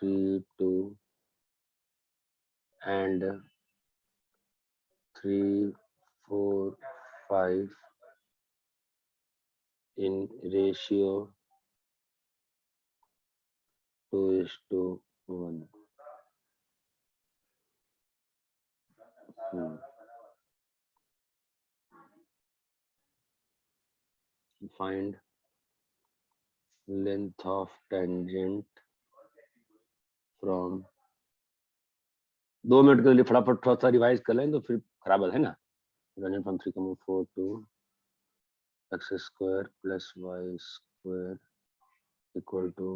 3, 2 and 3, 4, 5 in ratio 2:1. Find length of tangent from 2 minute के लिए फटाफट थोड़ा सा रिवाइज कर लें तो फिर खराब है ना। Tangent from 3,4 to x square plus y square equal to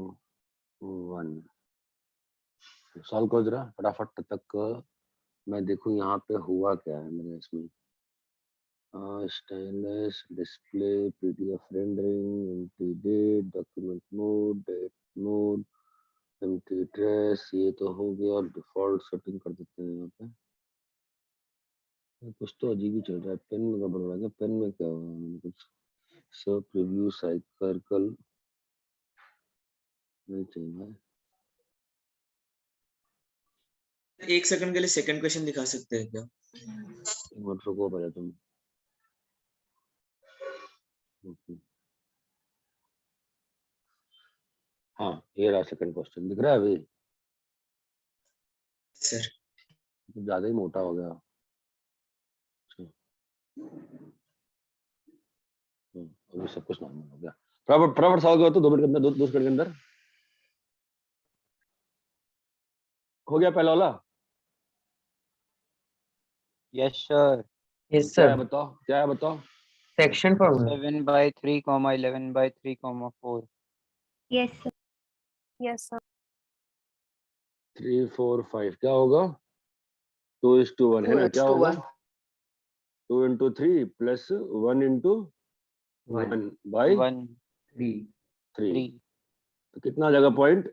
1. Solve करो जरा फटाफट, तब तक मैं देखूं यहाँ पे हुआ क्या है मेरे इसमें। Stylus display PDF rendering empty date document mode date mode empty trace, ये तो हो गया। और डिफॉल्ट सेटिंग कर देते हैं यहाँ पे। कुछ तो अजीब ही चल रहा है। पेन में गड़बड़ हो रहा है। पेन में क्या हुआ मैंने कुछ सब प्रीव्यू साइकिल नहीं चाहिए। 1 सेकंड के लिए सेकंड क्वेश्चन दिखा सकते हैं क्या? मत रुको पहले तुम। हाँ ये रहा सेकंड क्वेश्चन, दिख रहा है अभी? सर ज्यादा ही मोटा हो गया। अभी सब कुछ नॉर्मल हो गया। फटाफट सॉल्व करो तो 2 मिनट के अंदर, 2 सेकंड के अंदर हो गया पहला वाला। Yes sir. यस क्या है सर। बताओ, क्या है बताओ? Section formula 7/3, 11/3, 4। Yes sir. Yes sir. 3, 4, 5 क्या होगा? 2:1 है ना? क्या होगा? 2 into 3 plus 1 into 1 by 3। तो कितना आ जाएगा पॉइंट?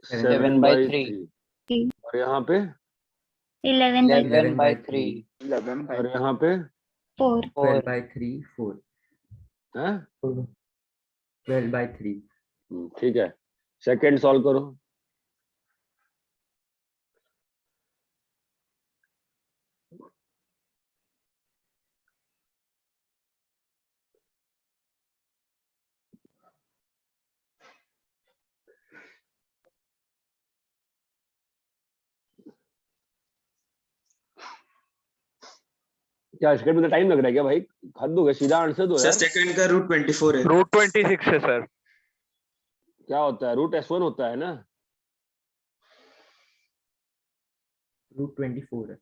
7/3। और यहाँ पे 11/3 और यहाँ पे 4 12/3 4 है 12/3। ठीक है। सेकंड सॉल्व करो। क्या सेकंड में टाइम लग रहा है क्या भाई? हद हो गया, सीधा आंसर दो सर यार। सेकंड का रूट 24 है। रूट 26 है सर। क्या होता है? रूट S1 होता है ना? रूट 24 है।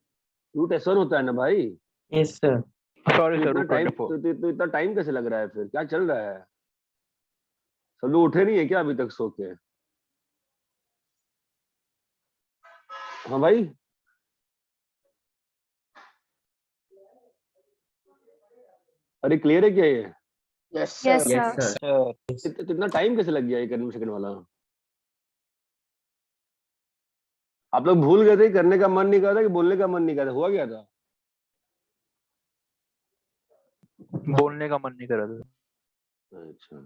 रूट S1 होता है ना भाई? Yes sir. सॉरी तो सर, इतना रूट टाइम 24। तो इतना टाइम कैसे लग रहा है? फिर क्या चल रहा है? सब लोग उठे नहीं है क्या अभी तक सो के? हाँ भाई अरे क्लियर है क्या ये? Yes yes sir. सर। इतना टाइम कैसे लग गया ये करने में सेकंड वाला? आप लोग भूल गए थे, करने का मन नहीं कर रहा कि बोलने का मन नहीं कर रहा? हुआ क्या था? बोलने का मन नहीं कर रहा था। अच्छा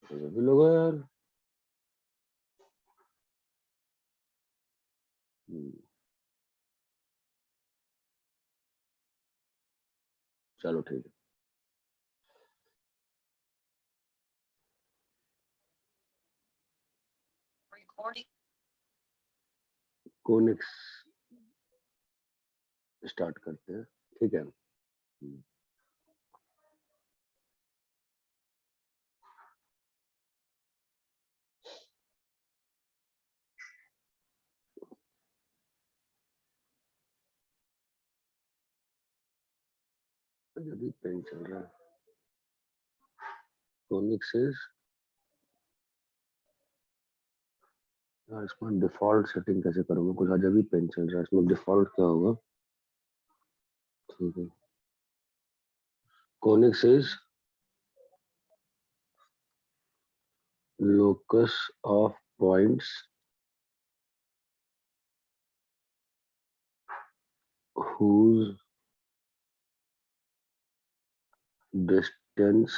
भी लोग हैं यार। चलो ठीक है। कोनिक्स स्टार्ट करते हैं, ठीक है। अभी पेन चल रहा है। कोनिक्स यार, इसमें डिफॉल्ट सेटिंग कैसे करूंगा? कुछ अजब ही पेन चल रहा है। इसमें डिफॉल्ट क्या होगा? ठीक है। Conics locus of points whose distance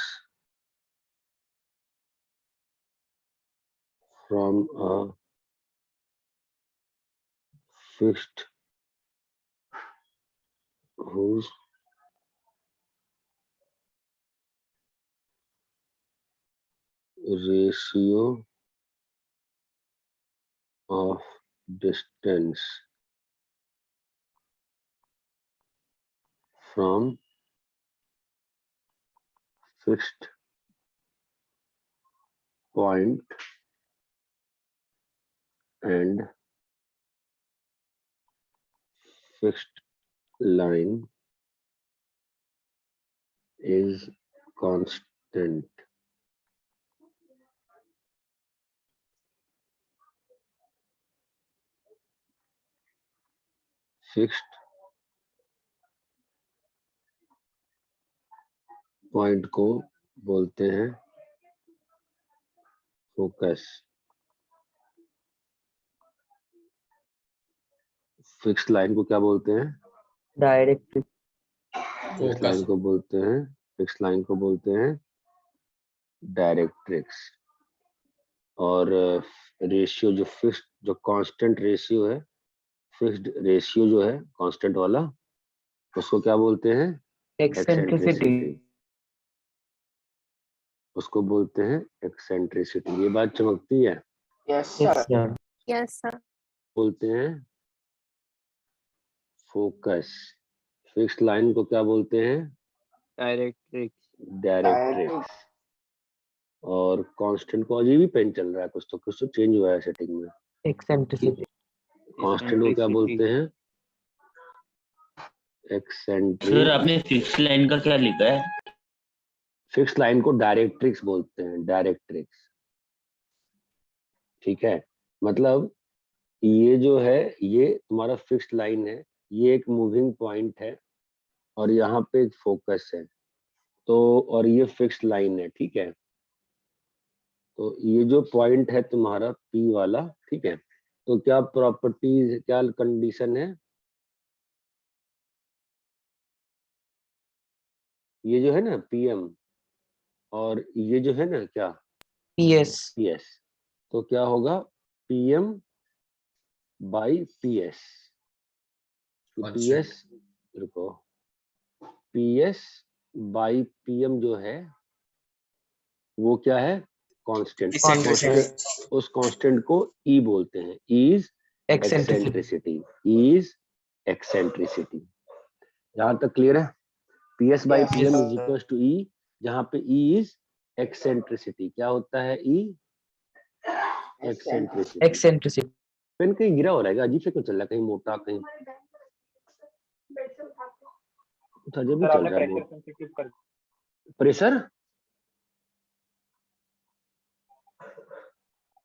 from a fixed whose ratio of distance from fixed point and fixed line is constant. Fixed point को बोलते हैं फोकस। फिक्स्ड लाइन को क्या बोलते हैं? डायरेक्ट फिक्स्ड लाइन को बोलते हैं, फिक्स्ड लाइन को बोलते हैं डायरेक्ट्रिक्स। और रेशियो जो फिक्स्ड, जो कांस्टेंट रेशियो है, फिक्स्ड रेशियो जो है कांस्टेंट वाला, उसको क्या बोलते हैं? एक्सेंट्रिसिटी। उसको बोलते हैं एक्सेंट्रिसिटी। ये बात चमकती है। Yes, yes sir. Sir. Yes, sir. बोलते हैं फोकस। फिक्स्ड लाइन को क्या बोलते हैं? डायरेक्ट्रिक्स। डायरेक्ट्रिक्स। और कांस्टेंट को, अजीब ही पेन चल रहा है, कुछ तो चेंज हुआ है सेटिंग में। एक्सेंट्रिसिटी। कांस्टेंट को क्या बोलते हैं? एक्सेंट्रिक। सर आपने फिक्स लाइन का क्या लिखा है? फिक्स्ड लाइन को डायरेक्ट्रिक्स बोलते हैं, डायरेक्ट्रिक्स। ठीक है, मतलब ये जो है, ये तुम्हारा फिक्स्ड लाइन है, ये एक मूविंग पॉइंट है और यहाँ पे एक फोकस है, तो और ये फिक्स्ड लाइन है। ठीक है, तो ये जो पॉइंट है तुम्हारा P वाला, ठीक है, तो क्या प्रॉपर्टीज, क्या कंडीशन है? ये जो है ना PM, और ये जो है ना क्या? PS। PS। तो क्या होगा? PM by PS। PS, रुको, PS बाई PM जो है वो क्या है? कांस्टेंट। Eccentricity. उस कांस्टेंट को E बोलते हैं, इज एक्सेंट्रिसिटी। Is eccentricity. यहाँ तक क्लियर है? PS by PM is equal to E, जहाँ पे E इज एक्सेंट्रिसिटी। क्या होता है E? एक्सेंट्रिसिटी। एक्सेंट्रिसिटी। पेन कहीं गिरा हो रहा है, अजीब से क्यों चल रहा है, कहीं मोटा, कहीं कुछ अजीब ही चल रहा है। प्रेशर?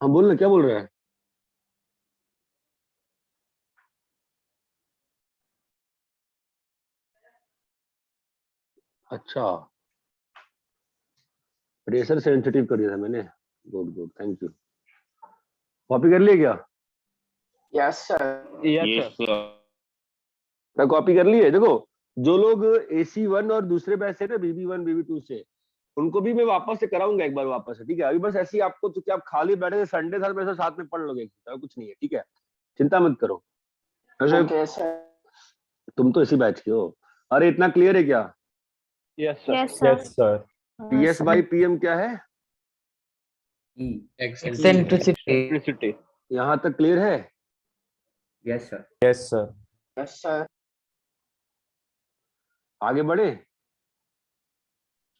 हाँ बोल ना, क्या बोल रहा है? अच्छा, प्रेशर सेंसिटिव कर दिया था मैंने। Good good, thank you. Copy कर लिया क्या? Yes, sir. Yes sir. मैं कॉपी कर ली है। देखो, जो लोग AC1 और दूसरे बैच से ना, BB1 BB2 से, उनको भी मैं वापस से कराऊंगा एक बार वापस से। ठीक है, अभी बस ऐसी आपको, तो क्या आप खाली बैठे थे संडे था, वैसे साथ में पढ़ लोगे, कुछ नहीं है। ठीक है, चिंता मत करो। वैसे Okay, sir. तुम तो इसी बैच के हो। अरे इतना क्लियर है क्या? Yes, sir. sir. PS by PM क्या है? एक्सेंट्रिसिटी। यहाँ तक क्लियर है? Yes sir. Yes, sir. Yes, sir. आगे बढ़े?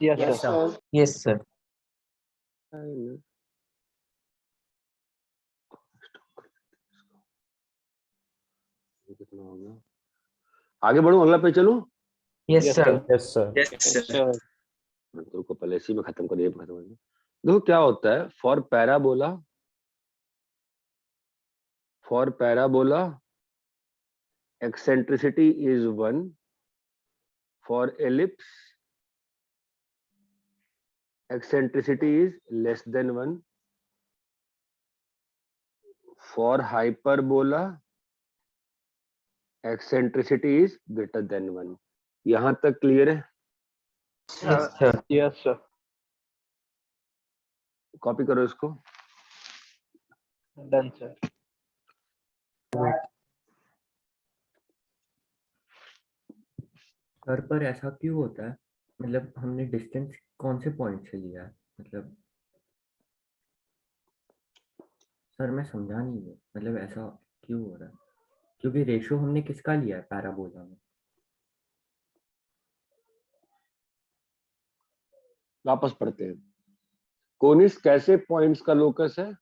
Yes, sir. Yes sir. कितना हो गया? आगे बढ़ू, अगला पे चलूं? Yes sir. Yes, sir. Yes, sir. तो को पहले इसी में खत्म कर दिया, खत्म कर दिया। देखो क्या होता है, for parabola eccentricity is 1, for ellipse eccentricity is less than 1, for hyperbola eccentricity is greater than 1। यहां तक क्लियर है? Yes sir. कॉपी करो इसको। Done sir. सर पर ऐसा क्यों होता है? मतलब हमने डिस्टेंस कौन से पॉइंट से लिया है? मतलब सर मैं समझा नहीं हूँ, मतलब ऐसा क्यों हो रहा है? क्योंकि रेशो हमने किसका लिया है पैराबोला में? वापस पढ़ते हैं। कोनिस कैसे पॉइंट्स का लोकस है?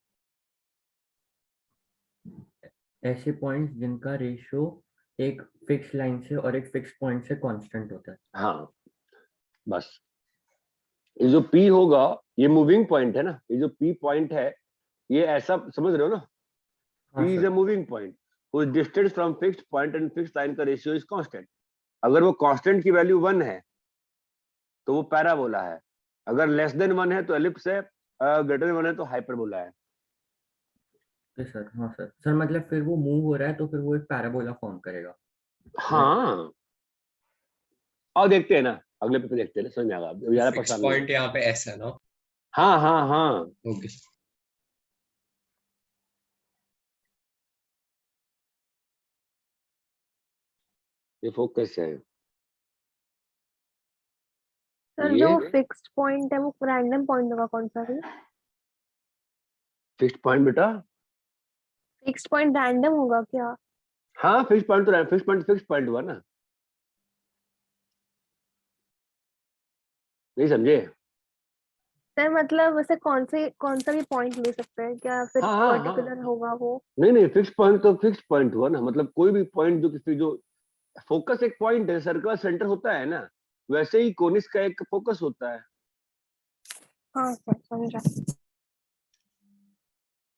ऐसे पॉइंट्स जिनका रेशो एक फिक्स लाइन से और एक फिक्स पॉइंट से कांस्टेंट होता है। हाँ, बस ये जो P होगा ये मूविंग पॉइंट है ना, ये जो P पॉइंट है ये ऐसा समझ रहे हो ना, हाँ P is sir. A moving point whose distance from fixed point and fixed line का रेशियो इज कांस्टेंट। अगर वो कांस्टेंट की वैल्यू 1 है तो वो पैराबोला है, अगर लेस देन 1 है तो एलिप्स है, ग्रेटर देन 1 है तो हाइपरबोला है। सर हाँ सर। सर मतलब फिर वो मूव हो रहा है तो फिर वो एक पैराबोला फॉर्म करेगा। हाँ, और देखते हैं ना, अगले पे देखते हैं ना, समझ में आएगा, ज्यादा फिक्स परेशान पॉइंट नहीं। यहाँ पे ऐसा है ना? हाँ हाँ हाँ, ओके। ये फोकस है। सर ये जो फिक्स्ड पॉइंट है वो रैंडम पॉइंट होगा कौन सा भी? फिक्स्ड पॉइंट बेटा, फिक्स्ड पॉइंट रैंडम होगा क्या? हाँ फिक्स्ड पॉइंट तो फिक्स्ड पॉइंट हुआ ना, नहीं समझे? सर मतलब वैसे कौन सा भी पॉइंट ले सकते हैं क्या, फिर हाँ हाँ पर्टिकुलर हाँ, होगा वो? नहीं नहीं, फिक्स्ड पॉइंट तो फिक्स्ड पॉइंट हुआ ना, मतलब कोई भी पॉइंट जो किसी जो फोकस एक पॉइंट है, सर्कल का सेंटर होता है ना, वैसे ही कोनिस का एक फोकस होता है। हाँ सर समझा।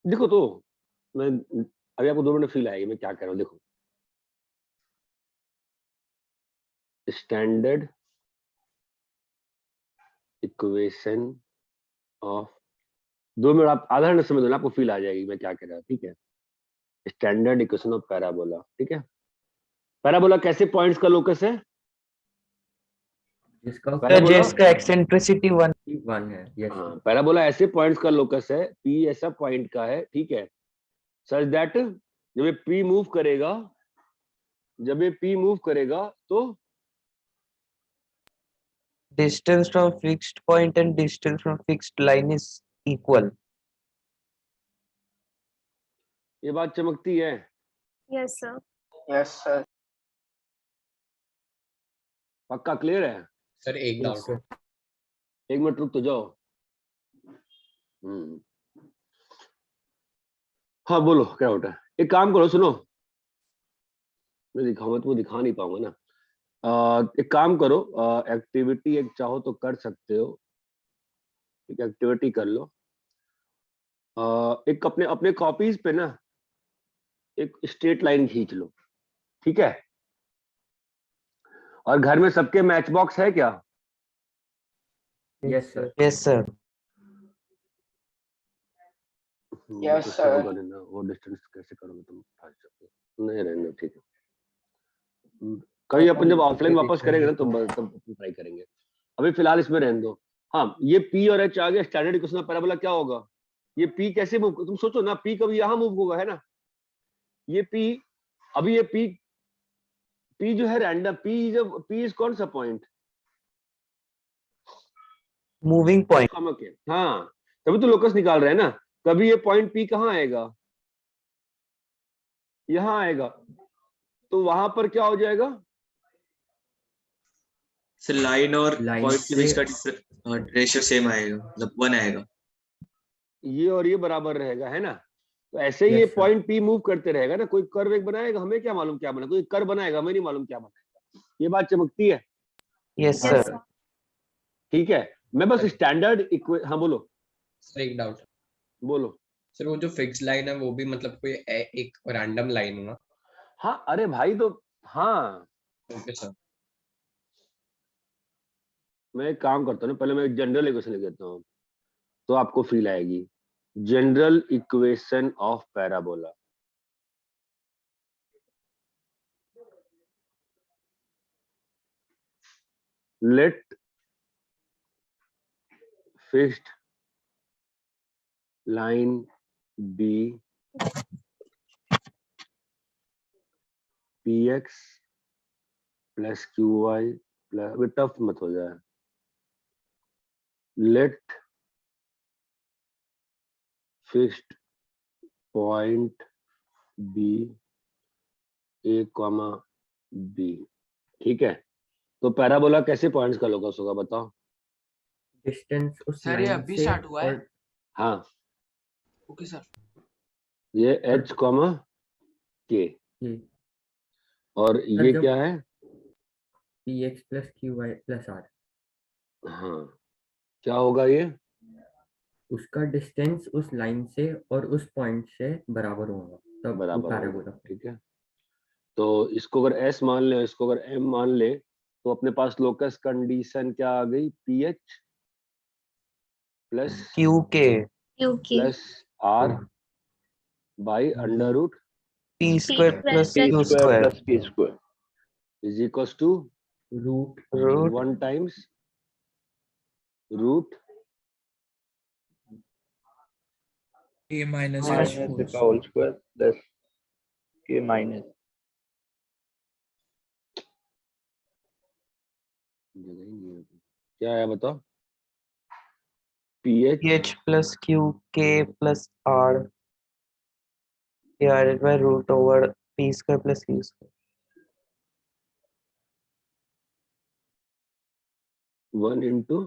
देखो तो मैं अभी आपको 2 मिनट फील आएगी मैं क्या कह रहा हूँ, देखो स्टैंडर्ड इक्वेशन ऑफ, 2 मिनट आप आधा घंटा समझ लो ना, आपको फील आ जाएगी मैं क्या कह रहा हूँ, ठीक है? स्टैंडर्ड इक्वेशन ऑफ पैराबोला, ठीक है? पैराबोला कैसे पॉइंट्स का लोकस है? जिसका पैराबोला, जिसका एक्सेंट्रिसिटी 1 1 है। यस हाँ सर। पैराबोला ऐसे पॉइंट्स का लोकस है, P ऐसा पॉइंट का है, ठीक है? सच दैट जब ये P मूव करेगा, जब ये P मूव करेगा तो distance from fixed point and distance from fixed line is equal. ये बात चमकती है। Yes sir. Yes sir. पक्का क्लियर है? सर एक यस डाउट है। सर। 1 मिनट रुक तो जाओ। हाँ बोलो क्या होता है? एक काम करो, सुनो, मैं दिखाऊंगा तो दिखा नहीं पाऊंगा ना। एक काम करो, एक्टिविटी एक चाहो तो कर सकते हो, एक एक्टिविटी कर लो। एक अपने अपने कॉपीज पे ना एक स्ट्रेट लाइन खींच लो, ठीक है? और घर में सबके मैच बॉक्स है क्या? Yes sir. Yes sir. Yes, उससे sir. होगा नहीं ना, वो डिस्टेंस कैसे करोगे तुम, फंस जाओगे। नहीं रहने दो, ठीक है। कभी अपन जब ऑफलाइन वापस करेंगे ना तब ट्राई करेंगे, अभी फिलहाल इसमें रहने दो। हाँ, ये P और H आ गया, स्टैंडर्ड इक्वेशन ऑफ पैराबोला क्या होगा? ये P कैसे मूव, तुम सोचो ना, P कभी यहाँ मूव होगा, है ना? ये P, अभी ये P जो है रैंडम, P इज कौन सा पॉइंट? Moving point. हाँ, तभी तो लोकस निकाल रहे हैं ना। कभी ये पॉइंट P कहाँ आएगा? यहाँ आएगा, तो वहां पर क्या हो जाएगा? सर लाइन और लाइन पॉइंट के से बीच का रेशियो सेम आएगा, मतलब 1 आएगा। ये और ये बराबर रहेगा, है ना? तो ऐसे ही ये yes sir. Point P move करते रहेगा ना, कोई कर्व एक बनाएगा, हमें क्या मालूम क्या बना, कोई कर्व बनाएगा, हमें नहीं मालूम क्या बनाएगा। ये बात चमकती है, Yes हाँ sir. सर। ठीक है? मैं बस स्टैंडर्ड हाँ बोलो सर एक डाउट। बोलो। सर वो जो फिक्स लाइन है वो भी मतलब कोई एक रैंडम लाइन होगा? हाँ अरे भाई, तो हाँ ओके सर। मैं एक काम करता हूँ ना, पहले मैं एक जनरल इक्वेशन लिख देता हूँ तो आपको फील आएगी। General equation of parabola, let fixed line be px plus qy plus, अभी टफ मत हो जाए, लेट फिक्स्ड पॉइंट बी ए कॉमा बी। ठीक है, तो पैराबोला कैसे पॉइंट्स का लोकस होगा बताओ? डिस्टेंस उस सर ये लाइन अभी से स्टार्ट हुआ है। और हाँ, ओके सर। ये h कॉमा k ये और ये जब- क्या है? px plus qy plus r, हाँ, क्या होगा ये? उसका डिस्टेंस उस लाइन से और उस पॉइंट से बराबर होगा तब वो बराबर पैराबोला। होगा। ठीक है, तो इसको अगर s मान ले, इसको अगर m मान ले, तो अपने पास लोकस कंडीशन क्या आ गई? ph प्लस QK क्योंकि plus r by under root P square plus P Q square plus p square is equals to root root 1 times root a minus minus का whole square plus k minus क्या है बताओ? ph PH plus QK plus R divided by root over P square plus Q square. 1 into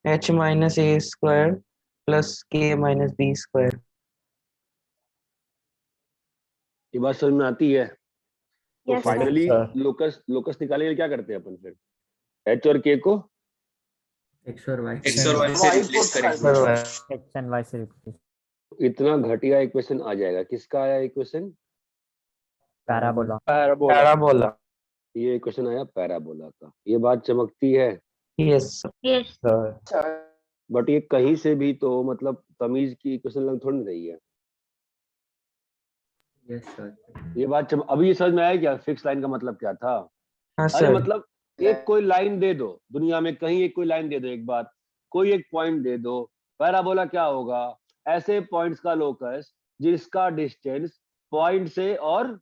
H minus A square plus K minus B square. ये बात समझ में आती है? तो Yes, sir. Finally sir. Locus निकालने के लिए क्या करते हैं अपन फिर? h और k को x और y x और y से रिप्लेस करेंगे। Sir, एक्स एंड वाई से रिप्लेस। इतना घटिया इक्वेशन आ जाएगा। किसका आया इक्वेशन? पैराबोला। Parabola parabola. ये इक्वेशन आया पैराबोला का। ये बात चमकती है, Yes, sir. Yes. Sir. But ये कहीं से भी तो मतलब तमीज की इक्वेशन लग थोड़ी रही है। Yes sir. ये बात अभी ये समझ में आया क्या फिक्स लाइन का मतलब क्या था? हाँ अरे सर। मतलब एक कोई लाइन दे दो दुनिया में, कहीं एक कोई लाइन दे दो, एक बात कोई एक पॉइंट दे दो, पैराबोला क्या होगा? ऐसे पॉइंट्स का लोकस जिसका डिस्टेंस पॉइंट से और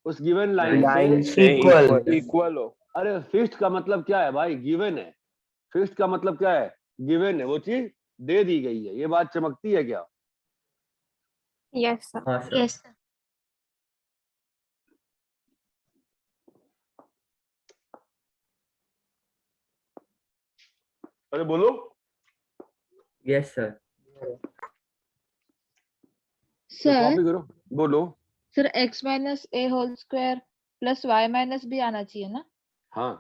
उस गिवन लाइन से Equal. इक्वल हो। अरे फिक्स्ड का मतलब क्या है भाई? गिवन है। फिक्स्ड का मतलब क्या है? गिवन है, वो चीज दे दी गई है। ये बात चमकती है क्या? Yes, sir. हाँ सर। Yes, sir. अरे बोलो। Yes sir. सर कॉपी करो, बोलो। Sir x minus a whole square plus y minus b आना चाहिए ना? हाँ,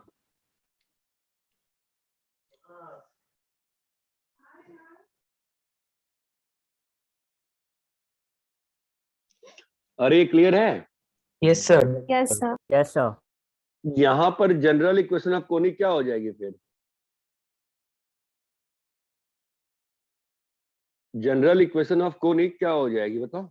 अरे क्लियर है? Yes, sir. Yes, sir. Yes sir. यहाँ पर जनरल इक्वेशन ऑफ कोनिक क्या हो जाएगी फिर? जनरल इक्वेशन ऑफ कोनिक क्या हो जाएगी बताओ?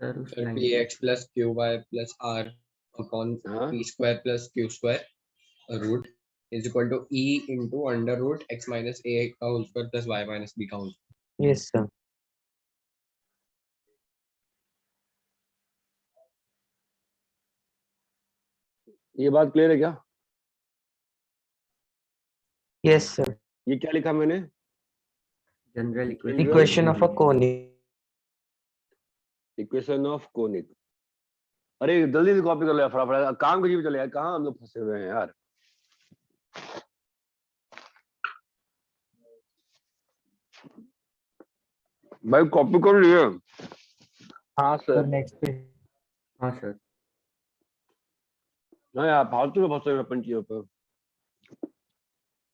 सर उस sir line px plus qy plus r upon हाँ, p square plus q square root is equal to e into under root x minus a का whole square plus y minus b का whole square. Yes, sir. ये बात clear है क्या? Yes, sir. ये क्या लिखा मैंने? General equation Equation of a conic. Equation of conic. अरे जल्दी से कॉपी कर लो यार, फटाफट काम के जीव चले यार, कहाँ हम लोग फंसे हुए हैं यार। भाई कॉपी कर लिए? हाँ सर। नेक्स्ट पे। हाँ सर। हाँ यार, फालतू में फंसे हुए हैं अपन चीजों पर।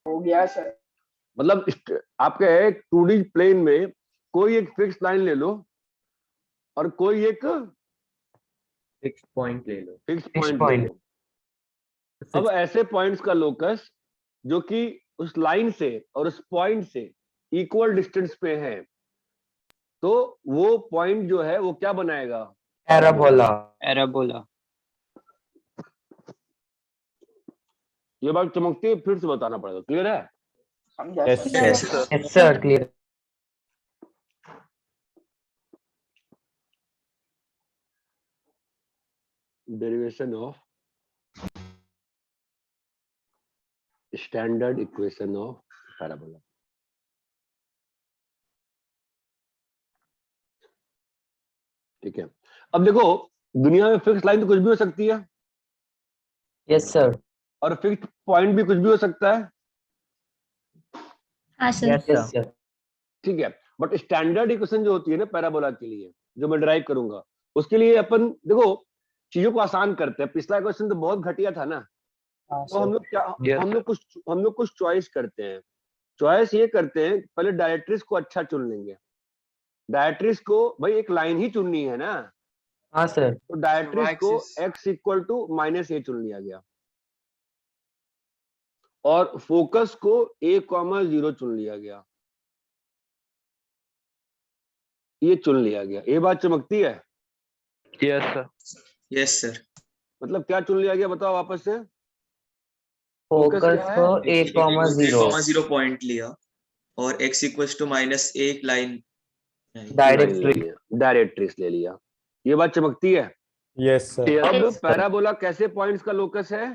हो गया सर। मतलब आपके एक 2D प्लेन में कोई एक फिक्स लाइन ले लो और कोई एक फिक्स पॉइंट ले लो। फिक्स Fixed पॉइंट ले point. लो। अब ऐसे पॉइंट्स का लोकस जो कि उस लाइन से और उस पॉइंट से इक्वल डिस्टेंस पे है, तो वो पॉइंट जो है वो क्या बनाएगा? Parabola. पैराबोला। ये बात चमकती है, फिर से बताना पड़ेगा। क्लियर है? समझा Yes, sir. sir. Yes, sir. Clear. Derivation of standard equation of parabola. ठीक है, अब देखो दुनिया में फिक्स लाइन तो कुछ भी हो सकती है यस सर। और फिक्स पॉइंट भी कुछ भी हो सकता है। हाँ sir. Yes yes sir. Sir. ठीक है, बट स्टैंडर्ड इक्वेशन जो होती है ना पैराबोला के लिए, जो मैं ड्राइव करूंगा, उसके लिए अपन देखो चीजों को आसान करते हैं। पिछला क्वेश्चन तो बहुत घटिया था ना, तो हम लोग क्या, Yes, हम लोग कुछ चॉइस करते हैं। चॉइस ये करते हैं, पहले डायरेक्ट्रिक्स को अच्छा चुन लेंगे। डायरेक्ट्रिक्स को भाई एक लाइन ही चुननी है ना, हाँ सर। तो डायरेक्ट्रिक्स को y-axis। x equal to -a चुन लिया गया और फोकस को a,0 चुन लिया गया। ये चुन लिया गया। ये बात चमकती है? yes sir. Yes sir. मतलब क्या चुन लिया गया बताओ वापस से। फोकस क्या है? को a,0 0 पॉइंट लिया और x equals to -a line directrix ले लिया। ये बात चमकती है? Yes sir. Yes, अब sir. पैराबोला कैसे पॉइंट्स का लोकस है?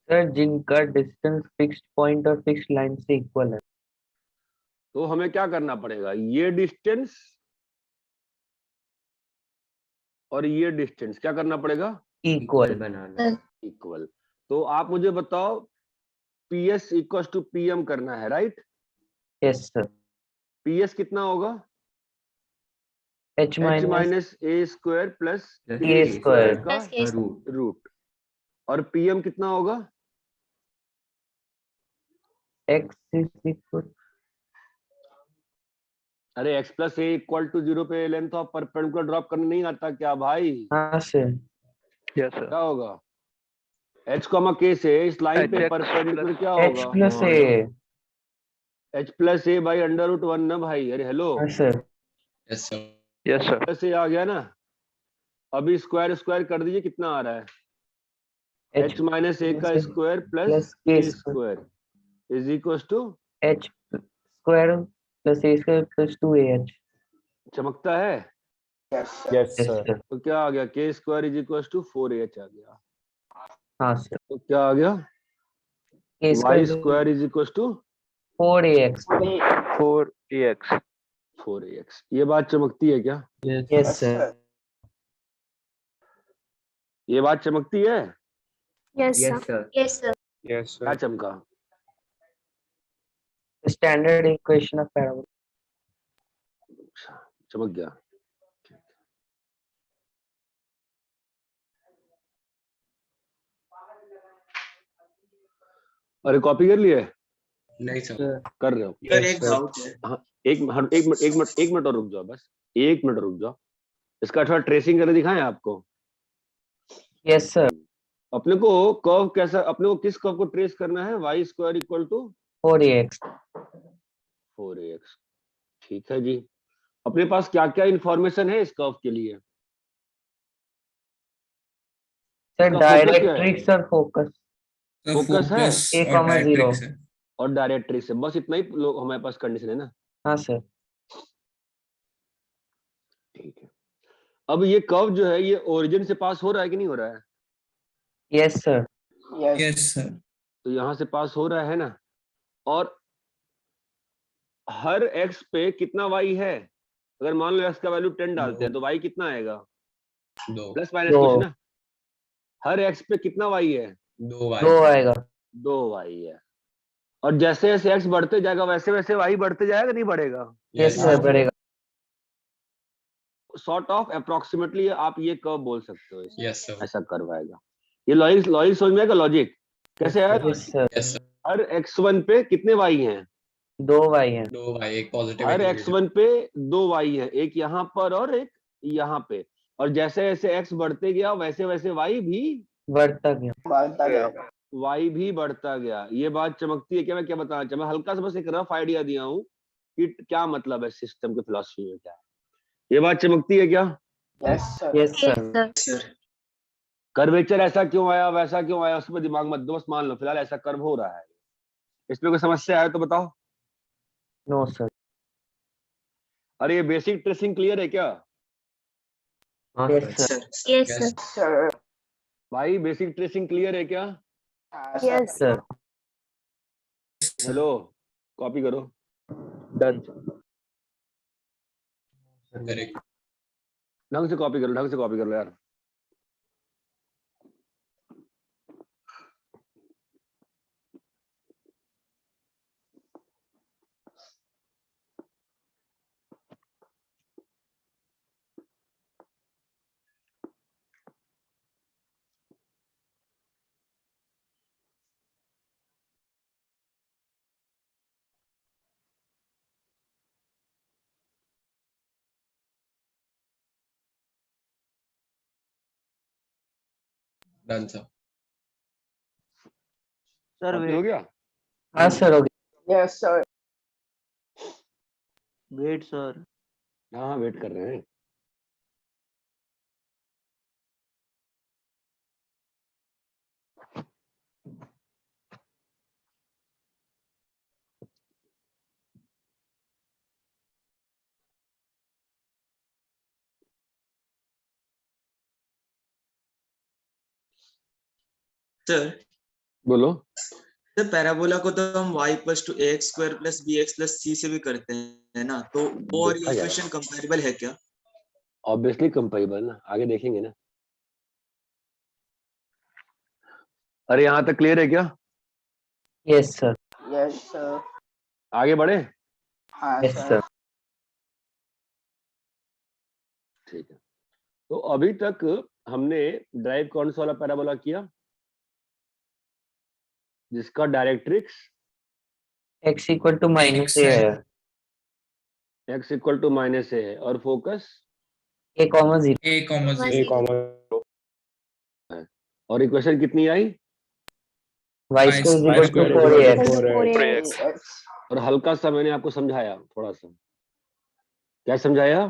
सर जिनका डिस्टेंस फिक्स्ड पॉइंट और फिक्स्ड लाइन से इक्वल है। तो हमें क्या करना पड़ेगा, ये डिस्टेंस और ये डिस्टेंस क्या करना पड़ेगा, इक्वल। बनाना। इक्वल। तो आप मुझे बताओ PS इक्वल टू PM करना है, राइट? Yes sir. PS कितना होगा? h h minus a square plus a square का रूट। रूट। और PM कितना होगा? x is equal. अरे x plus a equal to 0 पे लेंथ ऑफ परपेंडिकुलर ड्रॉप करना नहीं आता क्या भाई? हाँ सर। Yes sir. क्या होगा? h कॉमा k से इस लाइन पे HX परपेंडिकुलर क्या h होगा? Plus a। h plus a by √1 ना भाई। अरे हेलो, हाँ sir. Yes sir. Yes sir. Plus a आ गया ना। अभी स्क्वायर स्क्वायर कर दीजिए, कितना आ रहा है? h माइनस a का square plus k k square is equal to h square plus a square plus 2ah। चमकता है? Yes yes sir. सर। तो क्या आ गया, k square is equal to 4h आ गया। हाँ सर। तो क्या आ गया, k y square square is equal to 4ax। 4ax. 4ax। ये बात चमकती है क्या? Yes sir. ये बात चमकती है? Yes yes sir. Sir. Yes क्या sir. चमका? Standard equation of parabola. चमक गया। अरे कॉपी कर लिए? नहीं सर। कर रहे हो? सर एक डाउट है। हाँ, एक मिनट और रुक जाओ, बस 1 मिनट रुक जाओ। इसका थोड़ा ट्रेसिंग करके दिखाएं आपको। Yes sir. अपने को कर्व कैसा, अपने को किस कर्व को ट्रेस करना है? y square equal to 4ax। 4ax। ठीक है जी। अपने पास क्या क्या इंफॉर्मेशन है इस कर्व के लिए? सर इसका focus क्या है? डायरेक्ट्रिक्स और फोकस। फोकस है A, और 0 डायरेक्ट्रिक्स है। और डायरेक्ट्रिक्स है, बस इतना ही लोग हमारे पास कंडीशन है ना। हाँ सर। ठीक है, अब ये कर्व जो है ये ओरिजिन से पास हो रहा है कि नहीं हो रहा है? Yes sir. Yes sir. तो यहाँ से पास हो रहा है ना। और हर x पे कितना y है? अगर मान लो x का वैल्यू 10 डालते हैं तो y कितना आएगा? 2 प्लस माइनस दो। कुछ ना। हर x पे कितना y है? 2 y 2 आएगा। 2y है। और जैसे जैसे x बढ़ते जाएगा वैसे वैसे y बढ़ते जाएगा, नहीं बढ़ेगा? यस सर बढ़ेगा। सॉर्ट ऑफ अप्रोक्सीमेटली आप ये कर्व बोल सकते हो इसे। Yes sir. ऐसा कर्व आएगा। ये लॉजिक समझ में आएगा? लॉजिक कैसे है? Yes sir. Yes sir. हर x1 पे कितने y हैं? 2 y है। 2 y, एक पॉजिटिव हर एक नेगेटिव। x1 पे 2 y है, एक यहाँ पर और एक यहाँ पे। और जैसे जैसे x बढ़ते गया वैसे वैसे y भी बढ़ता गया। बढ़ता गया। ये बात चमकती है क्या? मैं क्या बताना चाहूँ, मैं हल्का सा बस एक रफ आइडिया दिया हूँ कि क्या मतलब है सिस्टम के फिलॉसफी में क्या है। ये बात चमकती है क्या? Yes yes sir. Sir. Sir curvature ऐसा क्यों आया वैसा क्यों आया उस पर दिमाग मत दो, बस मान लो फिलहाल ऐसा कर्व हो रहा है। इसमें कोई समस्या है तो बताओ। No sir. अरे ये बेसिक ट्रेसिंग क्लियर है क्या? हाँ Yes, sir sir. Sir yes Yes. Sir भाई बेसिक ट्रेसिंग क्लियर है क्या? Yes Sir. हेलो, कॉपी करो। Done Correct. ढंग से कॉपी करो, ढंग से कॉपी कर लो यार। Done, sir. सर कॉपी हो गया? हाँ सर हो गया। यस सर वेट सर हाँ हाँ, वेट कर रहे हैं। सर बोलो। सर पैराबोला को तो हम y plus two a x square plus b x plus c से भी करते हैं ना, तो वो और देखा ये जाएगा। इक्वेशन कंपैरेबल है क्या? ऑब्वियसली कंपेरेबल ना, आगे देखेंगे ना। अरे यहाँ तक क्लियर है क्या? Yes, sir. यस सर आगे बढ़े? हाँ Yes, sir. ठीक है। तो अभी तक हमने ड्राइव कौन सा वाला पैराबोला किया जिसका directrix X equal to minus a है। x इक्वल टू माइनस ए है और focus A comma 0. A comma A 0. comma और इक्वेशन कितनी आई? Y square is equal to square is 4ax. equal to 4ax और हल्का सा मैंने आपको समझाया थोड़ा सा। क्या समझाया?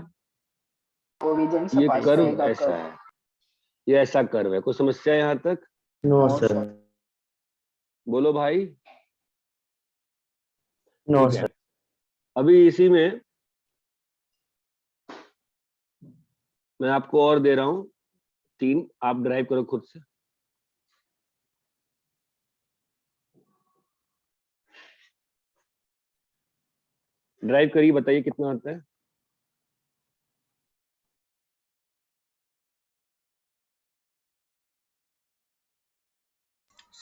ओरिजिन से ये पास कर्व रहेगा ऐसा कर्व है, ये ऐसा कर्व है। कोई समस्या है यहाँ तक? No, No, sir. sir. बोलो भाई। No, ठीक है। sir. अभी इसी में मैं आपको और दे रहा हूं 3, आप ड्राइव करो खुद से। ड्राइव करिए, बताइए कितना आता है।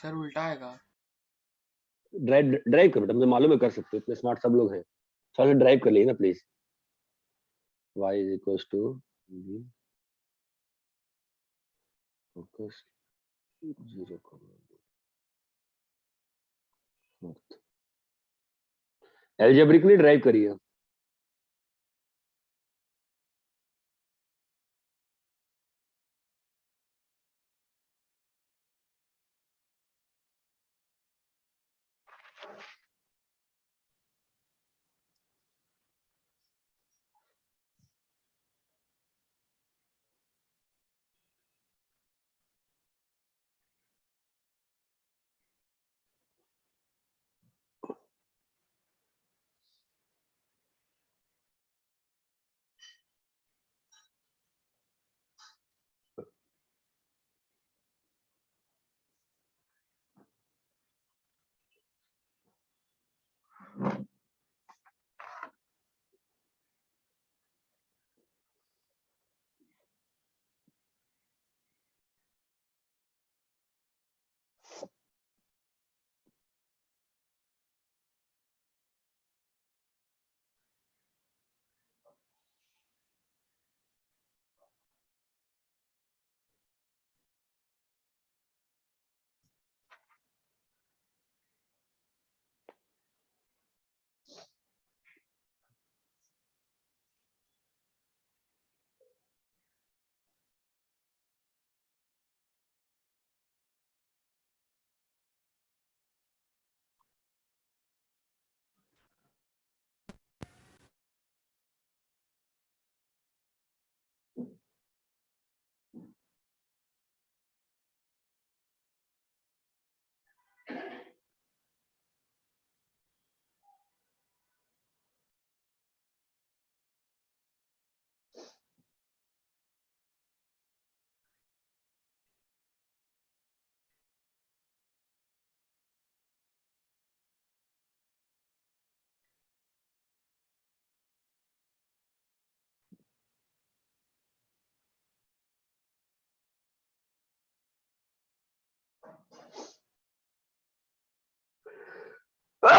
सर उल्टा आएगा। ड्राइव ड्राइव करो, मुझे मालूम है कर सकते हो, इतने स्मार्ट सब लोग हैं। थोड़ा सा ड्राइव कर लिए ना please. y is equal to b focus 0 algebraically derive करिए। हो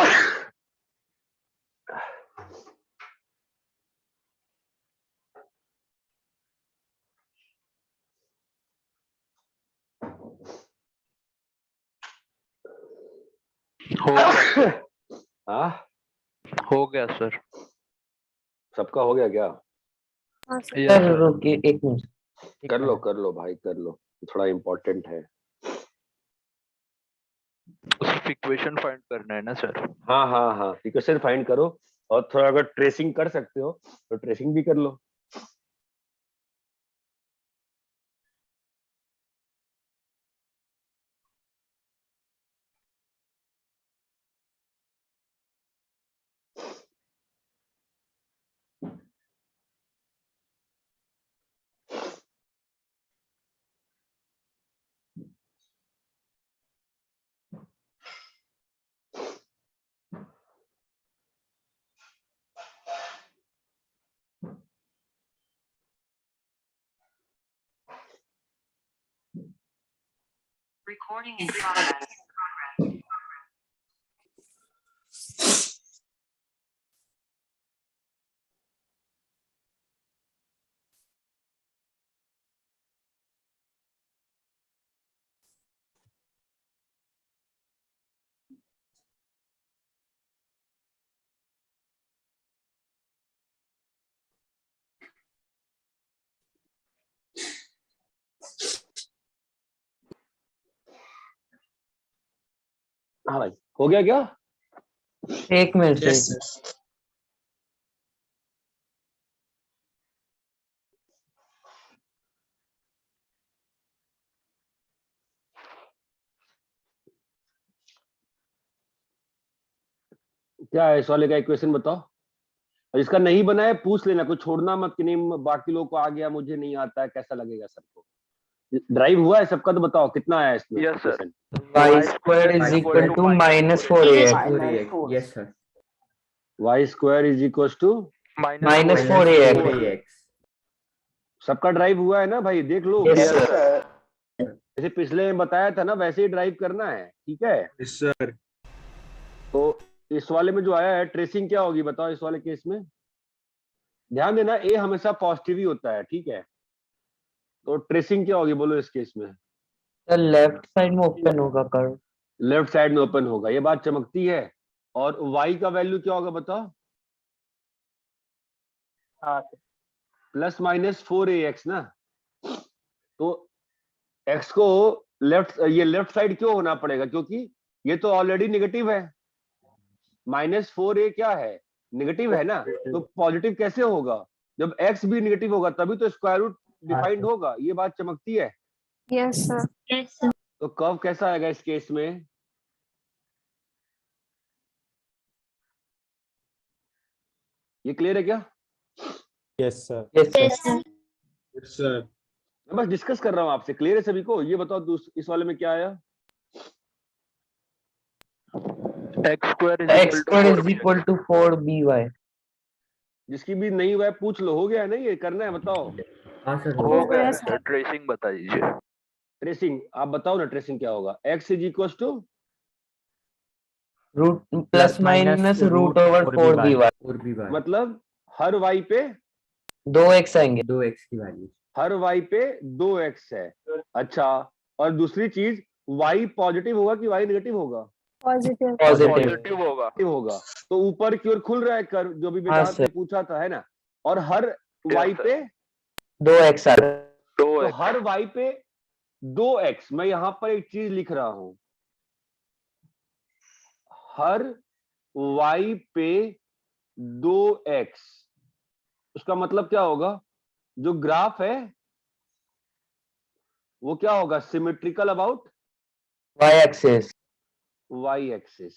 गया हाँ हो गया सर। सबका हो गया क्या? हाँ सर। Yes sir sir. रुकिए एक मिनट। कर लो भाई कर लो, थोड़ा इम्पोर्टेंट है। सिर्फ इक्वेशन फाइंड करना है ना सर? हाँ हाँ हाँ, इक्वेशन फाइंड करो और थोड़ा अगर ट्रेसिंग कर सकते हो तो ट्रेसिंग भी कर लो। Recording in progress. हाँ भाई हो गया क्या? एक मिनट यस सर। सर। क्या है इस वाले का इक्वेशन बताओ, और इसका नहीं बना है पूछ लेना, कुछ छोड़ना मत कि नहीं बाकी लोगों को आ गया मुझे नहीं आता है, कैसा लगेगा सबको। ड्राइव हुआ है सबका तो बताओ कितना आया इसमें? Yes sir. equation? y square is equal to minus 4ax. Yes sir. y square is equals to Minus 4ax. 4ax. सबका ड्राइव हुआ है ना भाई, देख लो। Yes Yes, sir. जैसे पिछले में बताया था ना वैसे ही ड्राइव करना है, ठीक है? Yes sir. तो इस वाले में जो आया है ट्रेसिंग क्या होगी बताओ इस वाले केस में? ध्यान देना ए हमेशा पॉजिटिव ही होता है, ठीक है? तो ट्रेसिंग क्या होगी बोलो इस केस में? सर लेफ्ट साइड में ओपन होगा कर्व। लेफ्ट साइड में ओपन होगा, ये बात चमकती है। और y का वैल्यू क्या होगा बताओ? प्लस माइनस 4ax ना। तो x को ये लेफ्ट साइड क्यों होना पड़ेगा? क्योंकि ये तो ऑलरेडी नेगेटिव है। -4a क्या है? नेगेटिव है ना, तो पॉजिटिव कैसे होगा? जब x भी नेगेटिव होगा तभी तो स्क्वायर रूट डिफाइंड होगा, ये बात चमकती है। Yes sir. तो कर्व कैसा आएगा इस केस में? ये क्लियर है क्या? Yes sir. Yes sir. Yes sir. मैं बस डिस्कस कर रहा हूँ आपसे, क्लियर है सभी को? ये बताओ इस वाले में क्या आया? x square X square is equal to 4by. जिसकी भी नहीं हुआ है पूछ लो, हो गया है ना? ये करना है बताओ। हाँ सर हो हो गया गया। सर। ट्रेसिंग बता दीजिए। ट्रेसिंग आप बताओ ना, ट्रेसिंग क्या होगा? x is equal to Root plus minus root over 4by. 4by. मतलब हर y पे 2x आएंगे। 2x की वैल्यू। हर y पे 2x है। अच्छा, और दूसरी चीज y पॉजिटिव होगा कि y नेगेटिव होगा? पॉजिटिव। पॉजिटिव होगा। नेगेटिव होगा। तो ऊपर की ओर खुल रहा है कर्व, जो भी हाँ, वेदांत ने पूछा था, है ना? और हर y Yes, sir. पे 2x आ रहा है। तो 2x। हर y पे 2x। मैं यहां पर एक चीज लिख रहा हूं, हर y पे 2x। उसका मतलब क्या होगा? जो ग्राफ है वो क्या होगा? Symmetrical about y axis. y axis.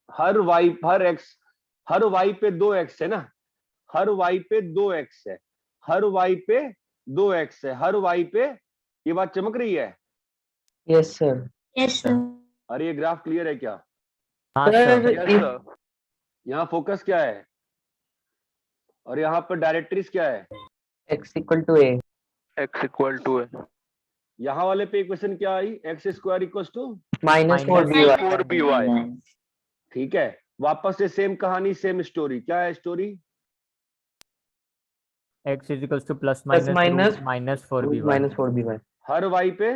Her y पे 2x है ना, हर y पे 2x है, हर y पे 2x है, हर y पे। ये बात चमक रही है? Yes sir. अरे ये ग्राफ क्लियर है क्या? Sir, Yes, if sir. यहाँ फोकस क्या है और यहाँ पर डायरेक्ट्रिक्स क्या है? x equal to a. x equal to a यहाँ वाले पे इक्वेशन क्या आई? x square equal to Minus 4by. 4by। ठीक है, वापस से सेम कहानी, सेम स्टोरी। क्या है story? x is equals to plus Plus minus minus root minus 4by minus 4by her y पे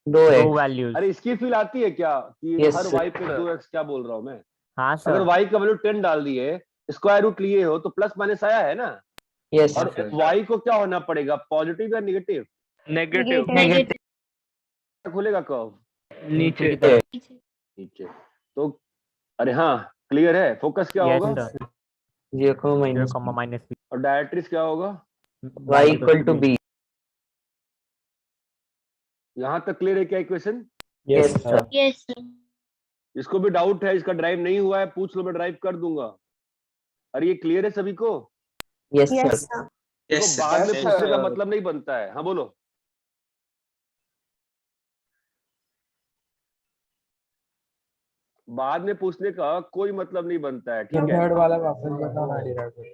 दो दो x वैल्यूज। अरे इसकी फील आती है क्या कि Yes, हर sir. y पे 2x? क्या बोल रहा हूं मैं? हाँ अगर सर। y का वैल्यू 10 डाल दिए, स्क्वायर रूट लिए हो तो प्लस माइनस आया है ना। yes और sir. y को क्या होना पड़ेगा, पॉजिटिव या नेगेटिव? नेगेटिव। negative खुलेगा कब? नीचे। की तरफ। नीचे। तो अरे हाँ, क्लियर है। फोकस क्या Yes, होगा? sir. 0, 0, minus minus b. और डायरेक्ट्रिक्स क्या होगा? y equal to b. यहां तक क्लियर है क्या इक्वेशन? Yes, sir. इसको भी डाउट है, इसका ड्राइव नहीं हुआ है, पूछ लो, मैं ड्राइव कर दूंगा। अरे ये क्लियर है सभी को? Yes, Yes, sir. sir. देखो Yes, sir. बाद में Yes, पूछने का sir. मतलब नहीं बनता है। हाँ बोलो। बाद में पूछने का कोई मतलब नहीं बनता है, ठीक है? वाला वापस बताओ ना डिराइव।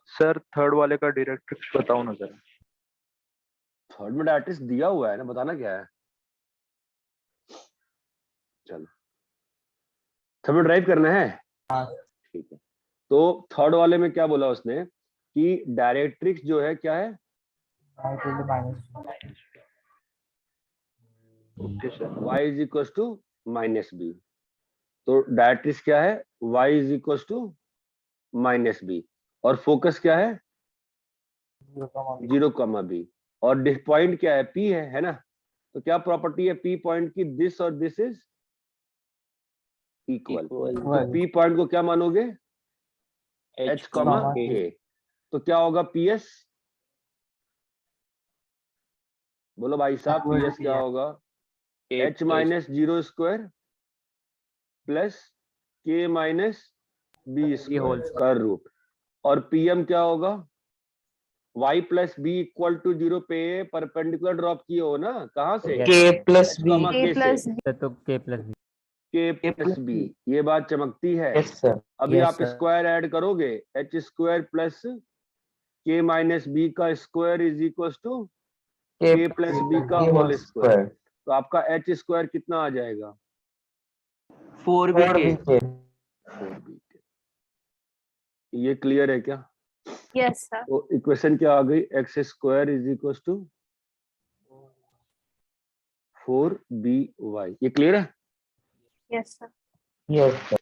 सर थर्ड वाले का डायरेक्ट्रिक्स बताओ ना जरा। थर्ड में डायरेक्ट्रिक्स दिया हुआ है ना, बताना क्या है। चलो थर्ड में ड्राइव करना है, ठीक है। तो थर्ड वाले में क्या बोला उसने कि डायरेक्ट्रिक्स जो है क्या है? Okay sir. y is equal to minus b. तो डायरेक्ट्रिक्स क्या है? y is equal to minus b. और फोकस क्या है? 0,b। और पॉइंट क्या है? p है ना? तो क्या प्रॉपर्टी है p पॉइंट की? दिस और दिस इज इक्वल। तो p पॉइंट को क्या मानोगे? h, k। तो क्या होगा ps? बोलो भाई साहब, ps क्या होगा? h minus 0 square plus k minus b square का रूट। और pm क्या होगा? y plus b equal to 0 पे परपेंडिकुलर ड्रॉप किए हो ना, कहां से? k plus b. A plus B. तो k plus b. k plus b. ये बात चमकती है। Yes, sir. अभी Yes, आप sir. स्क्वायर ऐड करोगे, h square plus k minus b का square is equal to k plus b का होल स्क्वायर। तो आपका h स्क्वायर कितना आ जाएगा? 4bk. ये क्लियर है क्या? Yes, sir. तो इक्वेशन क्या आ गई? X square is equal to 4by। ये क्लियर है? Yes, sir. Yes, sir.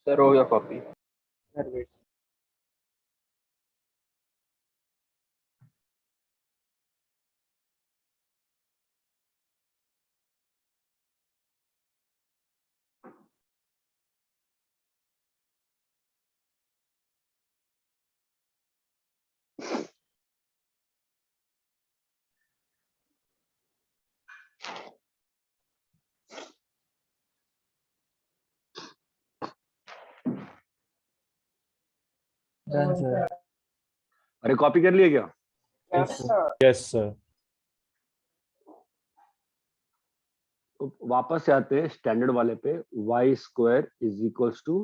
Sir हो गया कॉपी। अरे कॉपी कर लिए क्या? Yes, sir. तो वापस से आते हैं स्टैंडर्ड वाले पे। y square is equal to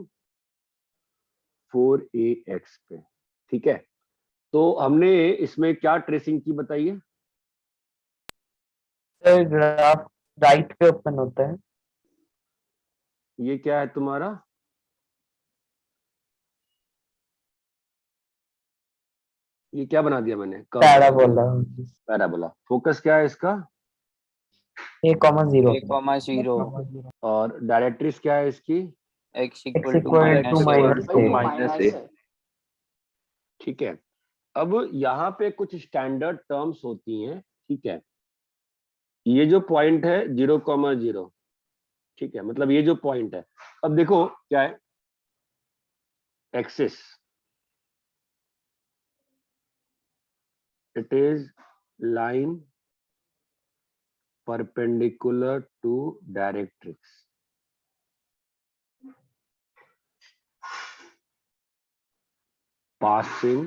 4ax पे, ठीक है। तो हमने इसमें क्या ट्रेसिंग की बताइए? सर ग्राफ राइट पे ओपन होता है। ये क्या है तुम्हारा? ये क्या बना दिया मैंने? पैराबोला। पैराबोला। फोकस क्या है इसका? a,0 और डायरेक्ट्रिक्स क्या है इसकी? x equal to माइनस ए। ठीक है। अब यहाँ पे कुछ स्टैंडर्ड टर्म्स होती हैं, ठीक है। ये जो पॉइंट है 0,0, ठीक है, मतलब ये जो पॉइंट है। अब देखो क्या है, axis, it is line perpendicular to directrix. Passing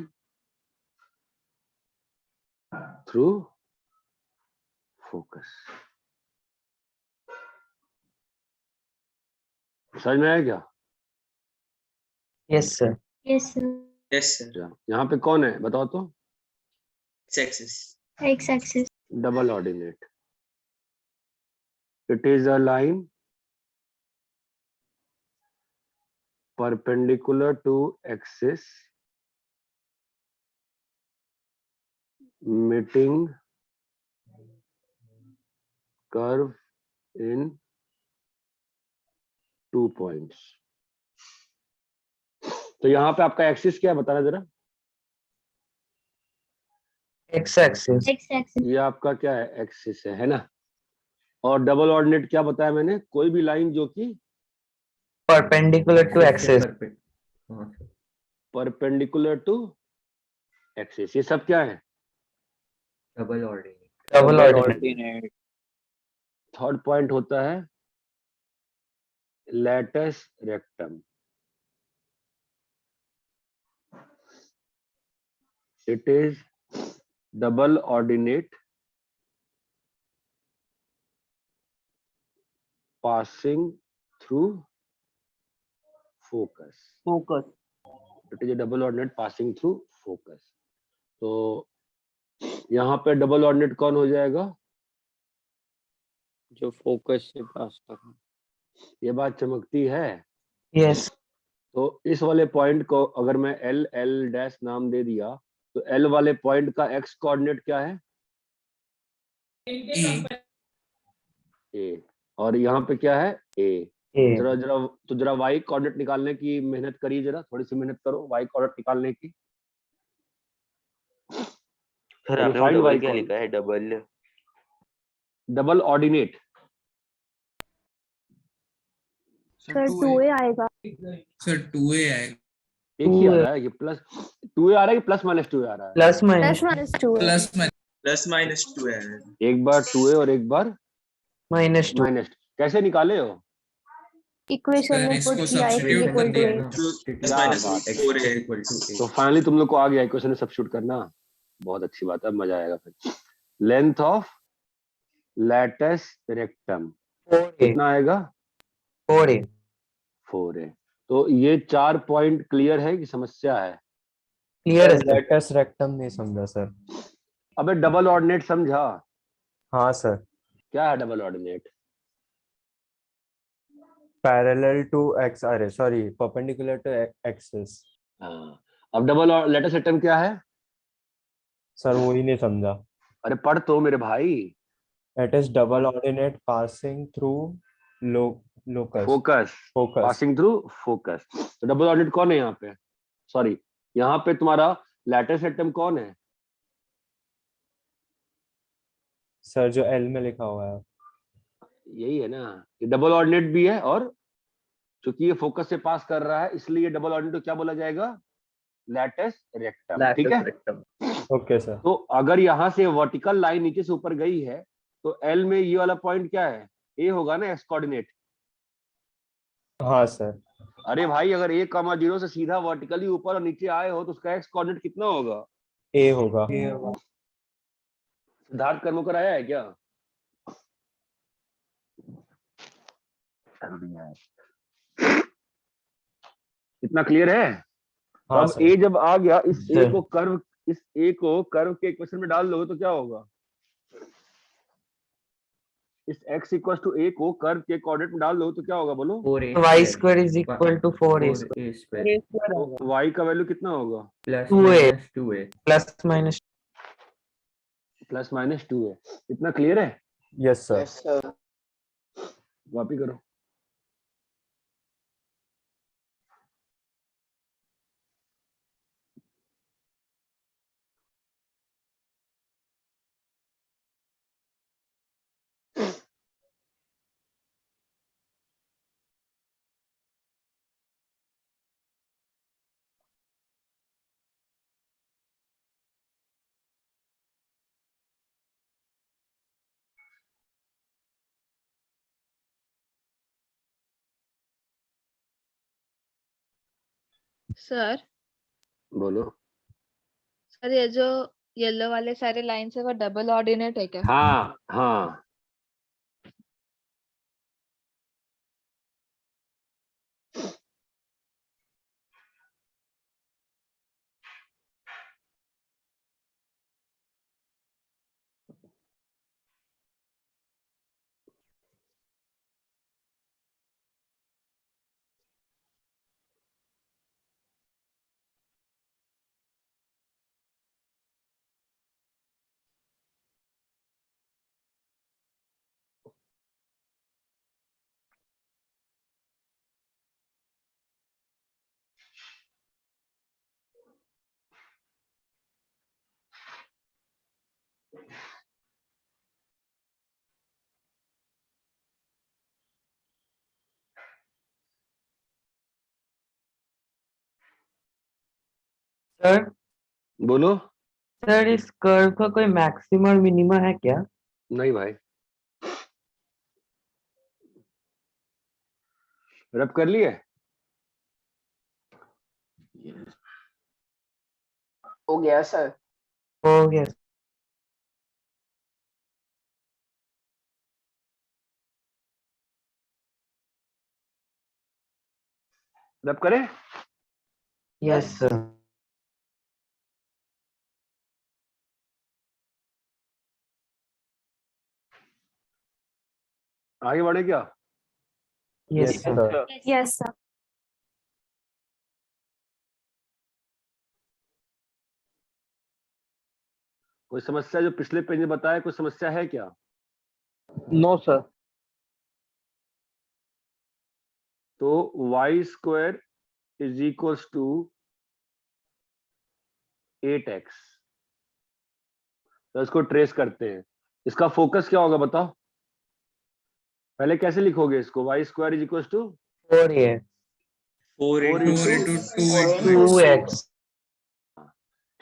through focus. समझ में आया क्या? Yes, sir. Yes, sir. Yes, sir. यहाँ पे कौन है बताओ तो? X-axis. X-axis. Double ordinate. It is a line perpendicular to axis meeting curve in 2 points। तो यहाँ पे आपका एक्सिस क्या है बताना जरा। X-axis. X-axis. ये आपका क्या है? एक्सिस है ना। और डबल ऑर्डिनेट क्या बताया मैंने? कोई भी लाइन जो कि Perpendicular to axis. Perpendicular to axis. ये सब क्या है? Double ordinate. Double ordinate. Ordinate. Third point होता है latus rectum. It is double ordinate passing through focus। Focus. It is double ordinate passing through focus. तो यहाँ पे डबल ऑर्डिनेट कौन हो जाएगा? जो फोकस से पास कर। ये बात चमकती है। Yes. तो इस वाले पॉइंट को अगर मैं एल एल डैश नाम दे दिया तो एल वाले पॉइंट का एक्स कोऑर्डिनेट क्या है? ए। और यहाँ पे क्या है? ए। A. जरा वाई कोऑर्डिनेट निकालने की मेहनत करिए, जरा थोड़ी सी मेहनत करो वाई कोऑर्डिनेट निकालने की। सर Can you आपने वो find डबल y क्या को? लिखा है? Double double ordinate. Sir 2a आएगा। सर 2a आएगा। एक ही आ रहा है कि प्लस 2a आ रहा है कि प्लस माइनस 2a आ रहा है? Plus plus minus. Minus 2a। Plus Plus minus 2 है। एक बार 2a और एक बार Minus 2. माइनस। कैसे निकाले हो? इक्वेशन सर में इसको पुट किया x substitute इज इक्वल कर टू दिया a। ना। Plus क्या minus बात है। 4 है। तो फाइनली तुम लोग को आ गया इक्वेशन में सब्स्टिट्यूट करना। बहुत अच्छी बात है, मजा आएगा फिर। Length of lattice rectum 4A. कितना आएगा? 4A. 4a। तो ये 4 पॉइंट क्लियर है कि समस्या है? Clear है sir. लेटस रेक्टम नहीं समझा सर। अबे डबल ऑर्डिनेट समझा? हाँ सर। क्या है double ordinate? Parallel to x, अरे सॉरी, परपेंडिकुलर टू एक्सिस। हाँ। अब डबल लैटिस रेक्टम क्या है? सर वो ही नहीं समझा। अरे पढ़ तो मेरे भाई। It is double ordinate passing through locus focus. Focus. Passing through focus. तो डबल ऑर्डिनेट कौन है यहाँ पे? सॉरी, यहाँ पे तुम्हारा लैटिस रेक्टम कौन है? सर जो एल में लिखा हुआ है। यही है ना। ये डबल ऑर्डिनेट भी है और चूंकि ये फोकस से पास कर रहा है इसलिए ये डबल ऑर्डिनेट क्या बोला जाएगा? Lattice rectum. ठीक है। Okay sir. तो अगर यहाँ से वर्टिकल लाइन नीचे से ऊपर गई है तो एल में ये वाला पॉइंट क्या है? ए होगा ना, एक्स कोऑर्डिनेट। हाँ सर। अरे भाई अगर 1,0 से सीधा वर्टिकली ऊपर और नीचे आए हो तो उसका एक्स कोऑर्डिनेट कितना होगा? ए होगा। सिद्धार्थ कर्मकर आया है क्या? इतना क्लियर है? तो हाँ अब सर। ए जब आ गया, इस ए सर। को कर्व के इक्वेशन में डाल दोगे तो क्या होगा? इस x इक्वल टू a को कर्व के कोऑर्डिनेट में डाल दो तो क्या होगा बोलो? y square is equal to 4a square. 4a square तो y का वैल्यू कितना होगा? Plus 2a. Minus 2a। Plus minus. 2a। इतना क्लियर है? Yes sir. कॉपी करो। सर बोलो। सर ये जो येलो वाले सारे लाइन्स है वो डबल ऑर्डिनेट है क्या? हाँ हाँ, सर बोलो। सर इस कर्व का कोई मैक्सिमम और मिनिमा है क्या? नहीं भाई, रब कर लिए? हो गया सर। हो गया। रब करें? Yes sir. आगे बढ़े क्या? Yes sir. Yes sir. कोई समस्या जो पिछले पेज में बताया, कोई समस्या है क्या? No sir. तो y square is equals to 8x। तो इसको ट्रेस करते हैं। इसका फोकस क्या होगा बताओ? पहले कैसे लिखोगे इसको? Y square is equals to 4a 4 4 into into 2x। 2x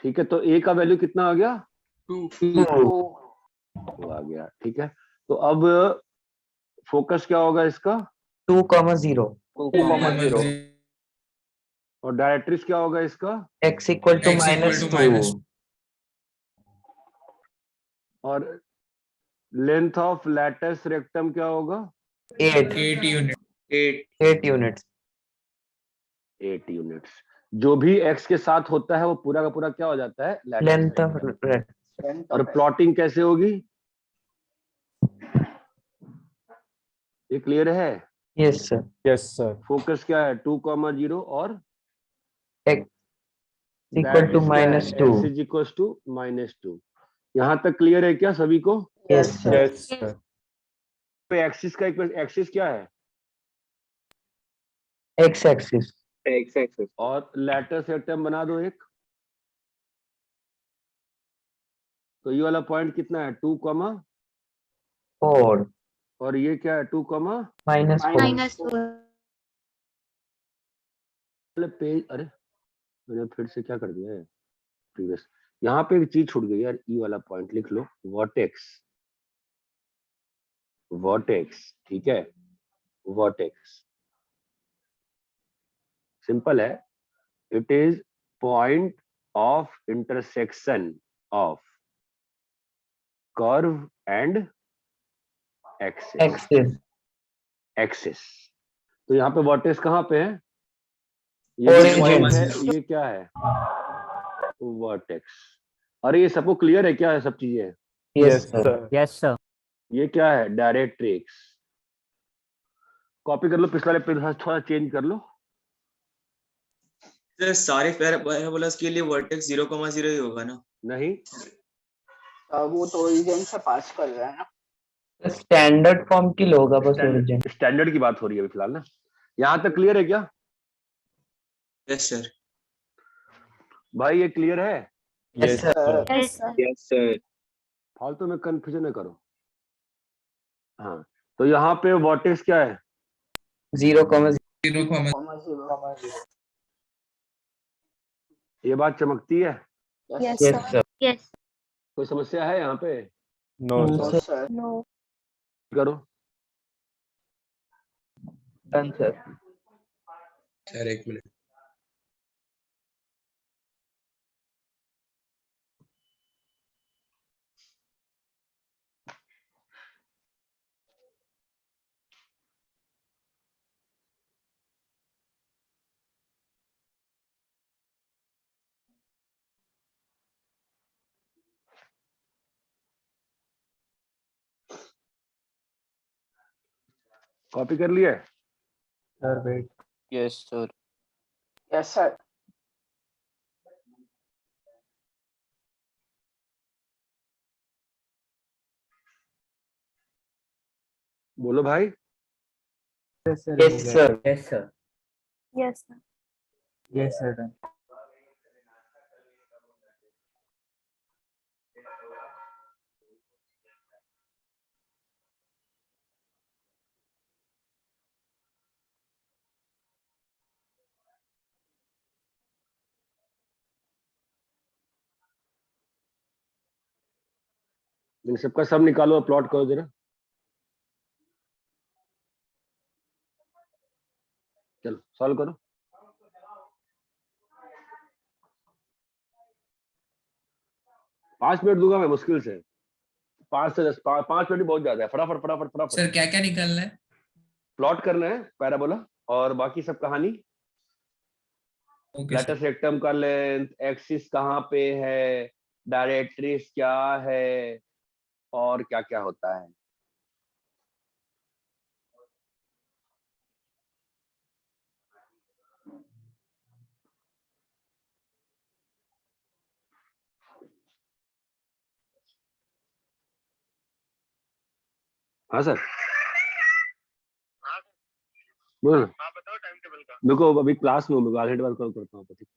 ठीक है, तो a का वैल्यू कितना आ गया? 2 2 आ गया। ठीक है, तो अब फोकस क्या होगा इसका? 2,0 2,0 और डायरेक्ट्रिक्स क्या होगा इसका? x equal to x equal to -2 -2 और लेंथ ऑफ लैटिस रेक्टम क्या होगा? 8 8 यूनिट। 8 यूनिट्स। 8 यूनिट्स। जो भी x के साथ होता है वो पूरा का पूरा क्या हो जाता है? Latus length of rectum. और प्लॉटिंग कैसे होगी? ये क्लियर है? Yes sir. Yes, sir. Focus क्या है? 2,0 और x equal to -2 x is equal to -2। यहाँ तक क्लियर है क्या सभी को? Yes sir. Yes, sir. पे एक्सिस का एक्सिस क्या है? x एक्सिस और लैटिस रेक्टम बना दो एक। तो ये वाला पॉइंट कितना है? 2, 4 और ये क्या है? 2, -4 पेज। अरे मैंने फिर से क्या कर दिया है प्रीवियस। यहाँ पे एक चीज छूट गई यार, ई वाला पॉइंट लिख लो। वर्टेक्स, वर्टेक्स, ठीक है, वर्टेक्स सिंपल है। It is point of intersection of curve and axis. Axis axis. तो यहाँ पे वर्टेक्स कहाँ पे है? ये जो पॉइंट है ये क्या है? वर्टेक्स। अरे ये सबको क्लियर है क्या? है सब चीजें? Yes sir. Yes sir. ये क्या है? डायरेक्ट्रिक्स। कॉपी कर लो, पिछले वाले पे थोड़ा चेंज कर लो। सर सारे पैराबोलास के लिए वर्टेक्स 0,0 ही होगा ना? नहीं, वो तो ओरिजिन से पास कर रहा है ना। स्टैंडर्ड फॉर्म की लो होगा बस ओरिजिन। स्टैंडर्ड की बात हो रही है अभी फिलहाल ना। यहाँ तक क्लियर है क्या यस सर। भाई? ये क्लियर है? Yes, sir. Yes sir. फालतू में कंफ्यूजन न करो। हाँ, तो यहाँ पे वर्टेक्स क्या है? 0,0 0,0 ये बात चमकती है? Yes yes sir. Sir. Yes. कोई समस्या है यहाँ पे? No, sir. सर। नो। करो। Done sir. सर एक मिनट। कॉपी कर लिया है? Sir wait. Yes sir. Yes sir. बोलो भाई। Yes sir. Yes sir. Yes sir. Yes sir. Yes sir done. इन सबका सब निकालो और प्लॉट करो जरा। चलो सॉल्व करो। पांच मिनट दूंगा मैं मुश्किल से, 5 से 10, 5 मिनट भी बहुत ज्यादा है। फटाफट फटाफट फटाफट सर क्या क्या निकालना है? प्लॉट करना है पैराबोला, और बाकी सब कहानी। Okay sir. लेटस रेक्टम का लेंथ, एक्सिस कहाँ पे है, डायरेक्ट्रिक्स क्या है, और क्या क्या होता है। हाँ सर। बोलो। मेरे को अभी क्लास में हूँ, मेरे को आधे घंटे बाद कॉल करता हूँ। ठीक।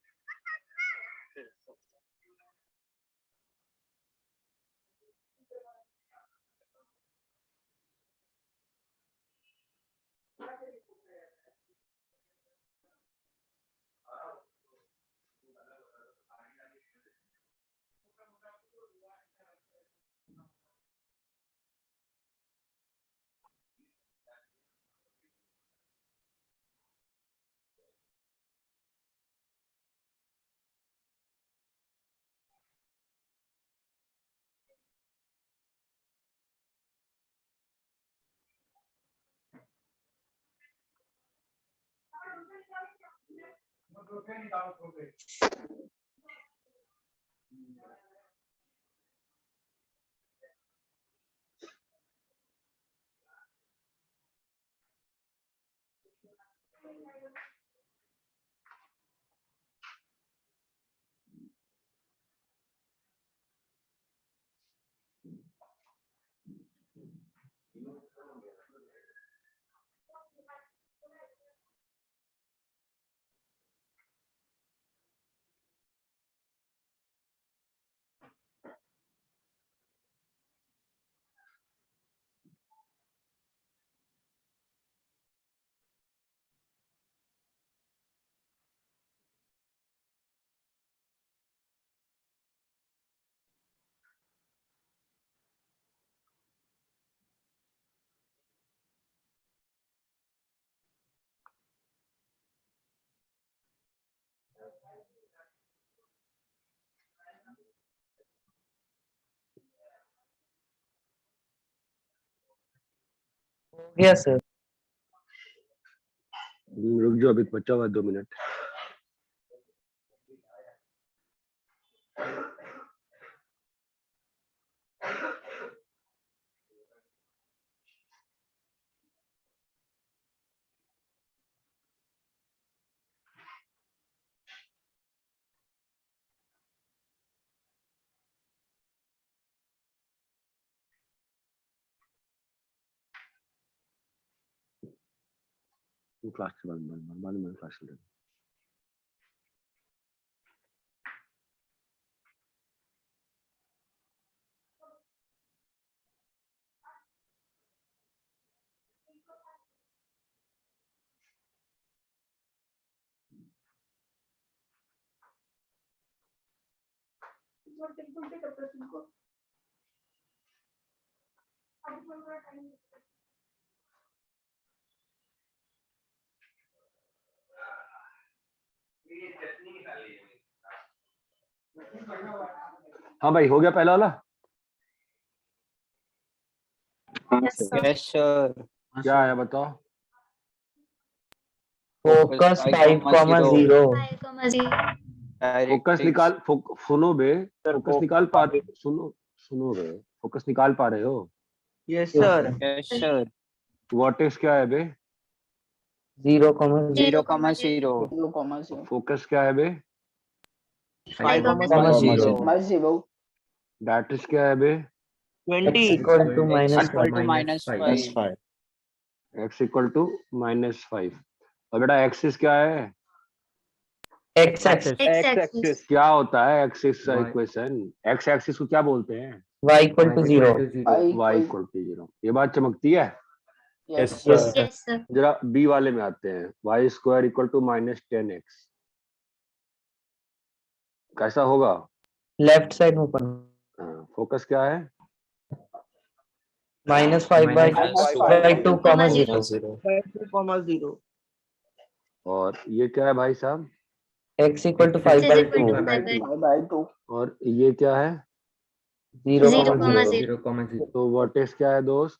Yes sir. रुक जाओ, अभी बचा हुआ 2 मिनट। क्लास के बाद में क्लास ले। हाँ भाई, हो गया पहला वाला। Yes sir. क्या आया बताओ। फोकस 5,0। फोकस निकाल, सुनो बे, फोकस निकाल पा, सुनो सुनो बे, फोकस निकाल पा रहे हो? Yes sir. Yes sir. Vertex क्या है बे? 0,0 0, 0,0 फोकस क्या है बे? 5,0 डायरेक्ट्रिक्स क्या है बे? x equal to minus -5 x equal to -5। और बेटा एक्सिस क्या है? x axis क्या होता है एक्सिस का Y. इक्वेशन? एक्स एक्सिस को क्या बोलते हैं? y equal to 0 y equal to 0। ये बात चमकती है। Yes, yes sir. sir जरा बी वाले में आते हैं। Y square equal to -10x कैसा होगा? लेफ्ट साइड में ऊपर फोकस क्या है? -5/2,0 और ये क्या है भाई साहब? x equal to 5/2 5/2 और ये क्या है? 0,0 0,0 तो वर्टेक्स क्या है दोस्त?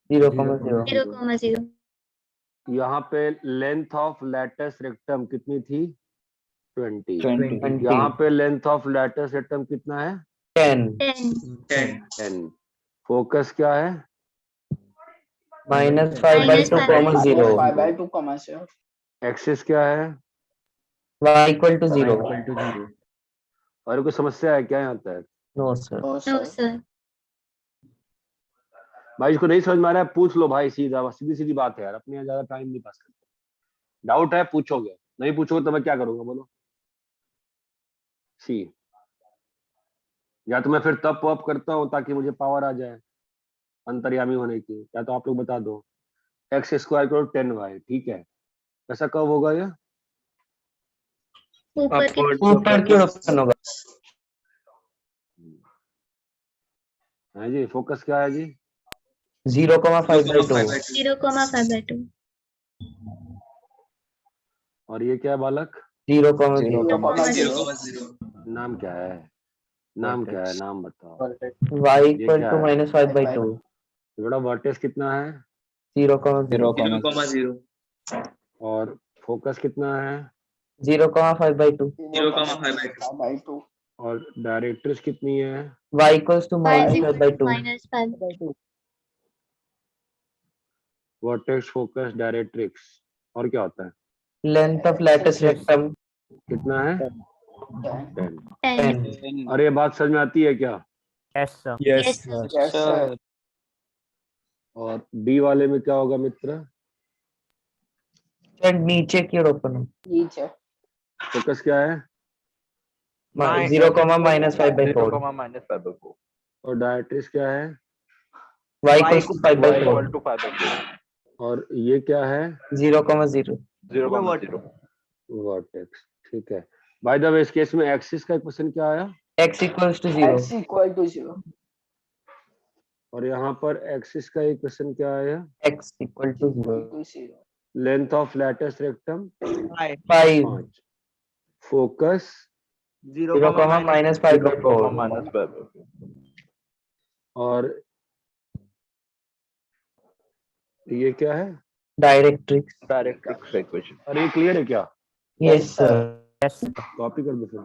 0,0 यहाँ पे लेंथ ऑफ लैटस रेक्टम कितनी थी? 20। 20 यहाँ पे लेंथ ऑफ लैटस रेक्टम कितना है? 10 10। फोकस क्या है? -5/2,0 5/2, एक्सिस क्या है? y equal to 0 और कोई समस्या है क्या यहाँ तक? no sir भाई इसको नहीं समझ में आ रहा है पूछ लो भाई, सीधा सीधी सीधी बात है यार, अपने यहाँ ज्यादा टाइम नहीं पास करते। डाउट है पूछोगे, नहीं पूछोगे तो मैं क्या करूंगा बोलो? सी या तो मैं फिर तप वप करता हूँ ताकि मुझे पावर आ जाए अंतर्यामी होने की, या तो आप लोग बता दो एक्स स्क्वायर करो 10y, ठीक है? ऐसा कब होगा ये? ऊपर की ओर होगा हाँ जी। फोकस क्या है जी? 0,5/2 और ये क्या है बालक? 0,0 नाम क्या है? नाम क्या है? नाम बताओ। y ये equal क्या to है? -5/2 बड़ा वर्टेक्स कितना है? 0,0 और फोकस कितना है? 0,5/2 5/2 और डायरेक्ट्रिक्स कितनी है? y equals to -5/2 vertex, focus, directrix. और क्या होता है? लेंथ ऑफ लैटिस रेक्टम कितना है? 10। 10 और ये बात समझ में आती है क्या? yes sir Yes, sir. Yes, sir. और बी वाले में क्या होगा मित्र? नीचे की ओर ओपन नीचे फोकस क्या है? 0,-5/4 और डायरेक्ट्रिक्स क्या है? y equals to 5/4 और ये क्या है? 0,0 वर्टेक्स, ठीक है। बाय द वे इस केस में एक्सिस का इक्वेशन क्या आया? x equals to 0 x equal to 0 और यहाँ पर एक्सिस का इक्वेशन क्या आया? x equal to 0 to 0 length of lattice rectum 5 focus 0,-5/4 और ये क्या है? Directrix directrix equation. और ये क्लियर है क्या? yes sir yes कॉपी कर दो फिर।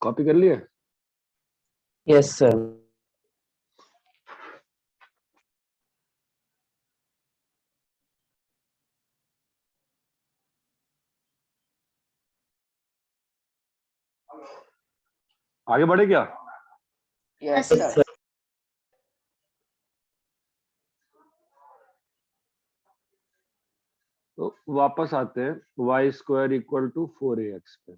कॉपी कर लिए? yes sir आगे बढ़े क्या? yes yes sir sir तो वापस आते हैं Y square equal to 4ax पे।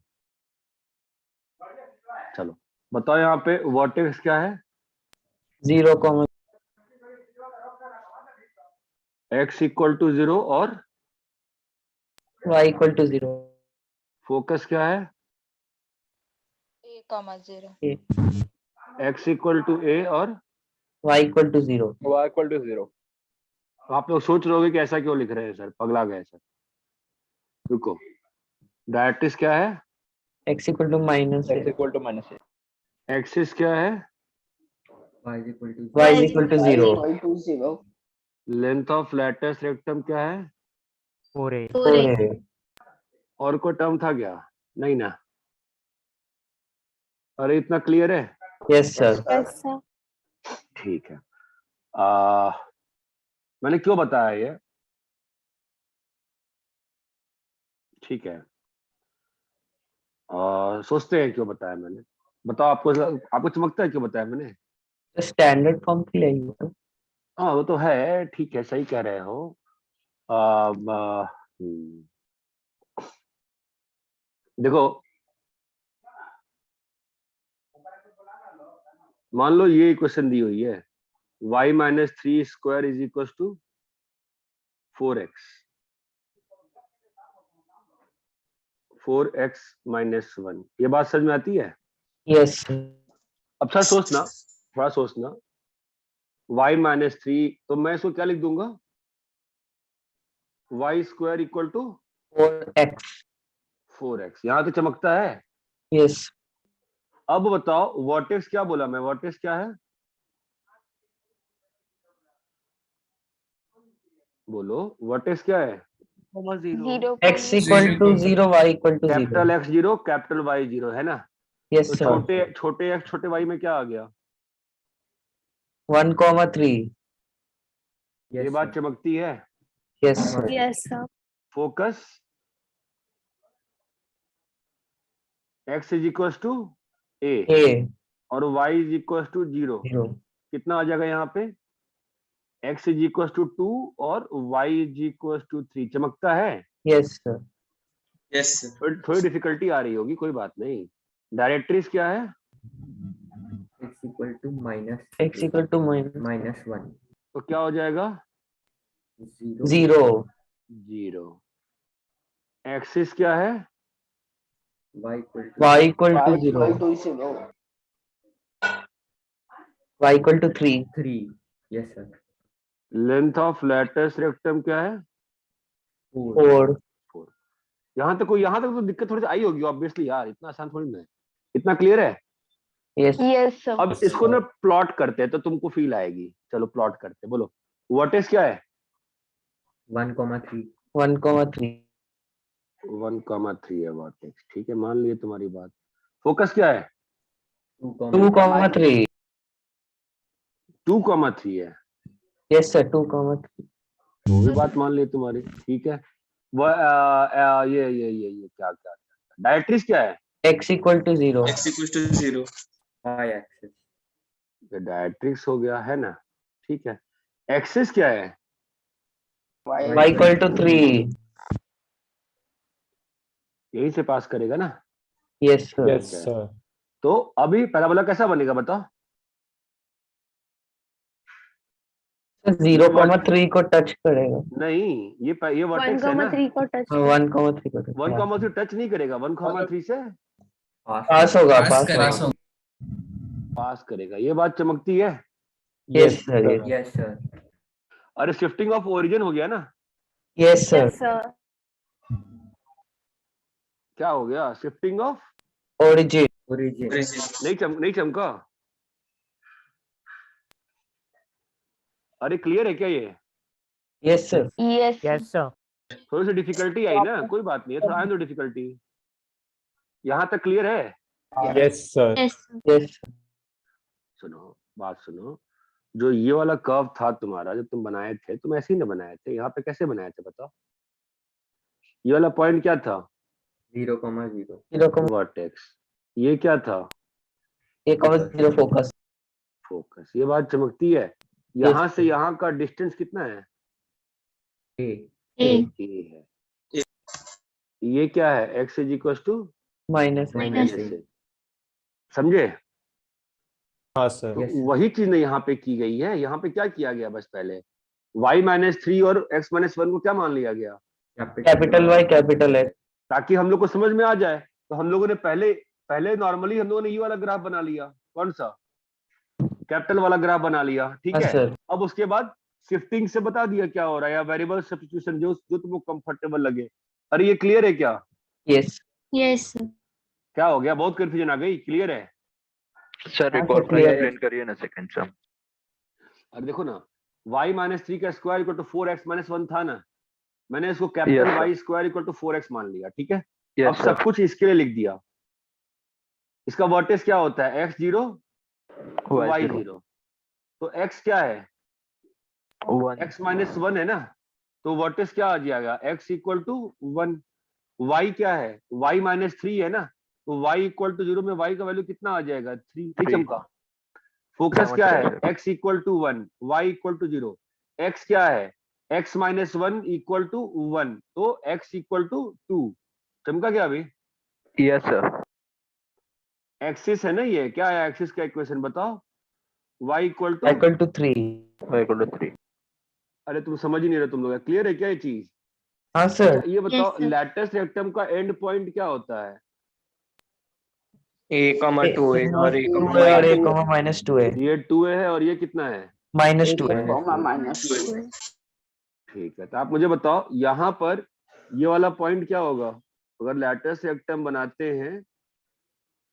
चलो बताओ यहाँ पे वर्टेक्स क्या है? 0, x इक्वल टू 0 और y equal to 0 फोकस क्या है? x इक्वल टू a और y equal to 0 y equal to 0 आप लोग सोच रहे होगे कि ऐसा क्यों लिख रहे हैं सर, पगला गए सर। रुको, डायरेक्ट्रिक्स क्या है? x equal to minus x equal to minus a. Axis क्या है? y is equal to y is equal to 0. equal to 0. Length of lattice rectum क्या है? 4a. 4a. और कोई टर्म था क्या? नहीं ना? अरे इतना क्लियर है? Yes sir. Yes sir. ठीक है। मैंने क्यों बताया ये? ठीक है, सोचते हैं क्यों बताया मैंने। बताओ, आपको चमकता है क्यों बताया मैंने? स्टैंडर्ड फॉर्म के लिए तो हाँ वो तो है, ठीक है, सही कह रहे हो। देखो, मान लो ये इक्वेशन दी हुई है, y minus 3 square is equal to 4x, 4x minus 1। ये बात समझ में आती है? yes sir. अब थोड़ा सोचना, y माइनस 3, तो मैं इसको क्या लिख दूंगा? y square equal to 4x। यहाँ तो चमकता है। yes. अब बताओ वर्टेक्स क्या बोला मैं? वर्टेक्स क्या है? बोलो, वर्टेक्स क्या है? 0. x equal to 0, y equal to 0. Capital x 0, capital y 0, है ना? yes तो sir. छोटे x छोटे y में क्या आ गया? 1,3. ये बात चमकती है? yes sir. Yes sir. Focus x is equal to a a और y इज इक्वल टू 0। 0. कितना आ जाएगा यहाँ पे? x इज इक्वल टू 2 और y इज इक्वल टू 3। चमकता है? yes sir. Yes sir. थोड़ी डिफिकल्टी आ रही होगी, कोई बात नहीं। डायरेक्ट्रिक्स क्या है? x equal to x equal to minus 1. तो क्या हो जाएगा? 0. 0। एक्सिस क्या है? y equal to y equal to y 0. equal to 0. y equal to 3. 3. yes sir. Length of lattice rectum क्या है? 4. यहाँ तक तो दिक्कत थोड़ी सी आई होगी ऑब्वियसली यार, इतना आसान थोड़ी ना है। इतना क्लियर है? yes. Yes sir. अब इसको ना प्लॉट करते हैं तो तुमको फील आएगी। चलो प्लॉट करते हैं, बोलो वर्टेक्स क्या है? 1,3. 1,3. 1,3 है वर्टेक्स, ठीक है, मान लिए तुम्हारी बात। फोकस क्या है? 2,3. 2,3 है। yes sir. 2,3. वो भी बात मान ली तुम्हारी, ठीक है। वो ये क्या डायरेक्ट्रिक्स क्या है? x equal to 0. x equal to 0। y axis. Directrix हो गया है ना, ठीक है। एक्सिस क्या है? y equal to 3. यही से पास करेगा ना? yes sir. Yes sir. तो अभी पैराबोला कैसा बनेगा बताओ? 0,3 को टच करेगा. नहीं, ये वर्टेक्स है ना। 1,3 को टच. 1,3 को touch 1,3 टच नहीं करेगा, 1,3 से पास होगा. पास करेगा। ये बात चमकती है? yes sir. yes sir. अरे शिफ्टिंग ऑफ ओरिजिन हो गया ना? yes sir. Yes sir. क्या हो गया? Shifting of origin. नहीं चमका? अरे क्लियर है क्या ये? yes sir. Yes. Yes sir. थोड़ी सी डिफिकल्टी आई ना, कोई बात नहीं है, थोड़ा आए तो डिफिकल्टी। यहाँ तक क्लियर है? Yes sir. Yes. yes sir. सुनो, बात सुनो, जो ये वाला कर्व था तुम्हारा, जब तुम बनाए थे, तुम ऐसे ही ना बनाए थे? यहाँ पे कैसे बनाए थे बताओ? ये वाला पॉइंट क्या था? 0,0. वर्टेक्स। ये क्या था? 1,0 फोकस. फोकस। ये बात चमकती है? यहाँ से यहाँ का डिस्टेंस कितना है? a. A. ए है। ये क्या है? x is equal to minus. समझे? हाँ सर। Yes. वही चीज ने यहाँ पे की गई है। यहाँ पे क्या किया गया? बस पहले y माइनस 3 और x माइनस 1 को क्या मान लिया गया? Capital Y capital X. ताकि हम लोग को समझ में आ जाए, तो हम लोगों ने पहले नॉर्मली हम लोगों ने ये वाला ग्राफ बना लिया। कौन सा? कैपिटल वाला ग्राफ बना लिया, ठीक हाँ है। सर. अब उसके बाद शिफ्टिंग से बता दिया क्या हो रहा है, या वेरिएबल सब्स्टिट्यूशन, जो जो तुमको कंफर्टेबल लगे। अरे ये क्लियर है क्या? यस यस क्या हो गया, बहुत कंफ्यूजन आ गई, क्लियर है? सर एक हाँ, और clear है। एक्सप्लेन करिए ना सेकंड सम। अरे देखो ना, y माइनस 3 का square equal to 4x minus 1 था ना, मैंने इसको capital Yes, sir. y square equal to 4x मान लिया, ठीक है। अब यस सब सर, कुछ इसके लिए लिख दिया। इसका वर्टेक्स क्या होता है, x0 y0, तो x क्या है, 1 x माइनस 1 है ना, तो वर्टेक्स क्या आ जाएगा, x इक्वल टू 1। y क्या है, y माइनस 3 है ना, तो y इक्वल टू 0 में y का वैल्यू कितना आ जाएगा, 3 चमका। फोकस क्या है, x equal to 1, y equal to 0। x क्या है, x माइनस 1 इक्वल टू 1, तो x इक्वल टू 2। चमका क्या अभी? यस सर, एक्सिस है ना ये, क्या है एक्सिस का इक्वेशन बताओ, y equal to, equal to 3। y = 3। अरे तुम समझ ही नहीं रहे तुम लोग, क्लियर है क्या ये चीज? हाँ सर। अच्छा ये बताओ, sir. लैटिस रेक्टम का एंड पॉइंट क्या होता है? A, 2 है और A, 2 है और a माइनस 2 है, ये 2 है और ये कितना है, माइनस 2 है। माइनस 2। ठीक है। तो आप मुझे बताओ यहाँ पर ये वाला पॉइंट क्या होगा, अगर लैटिस रेक्टम बनाते हैं,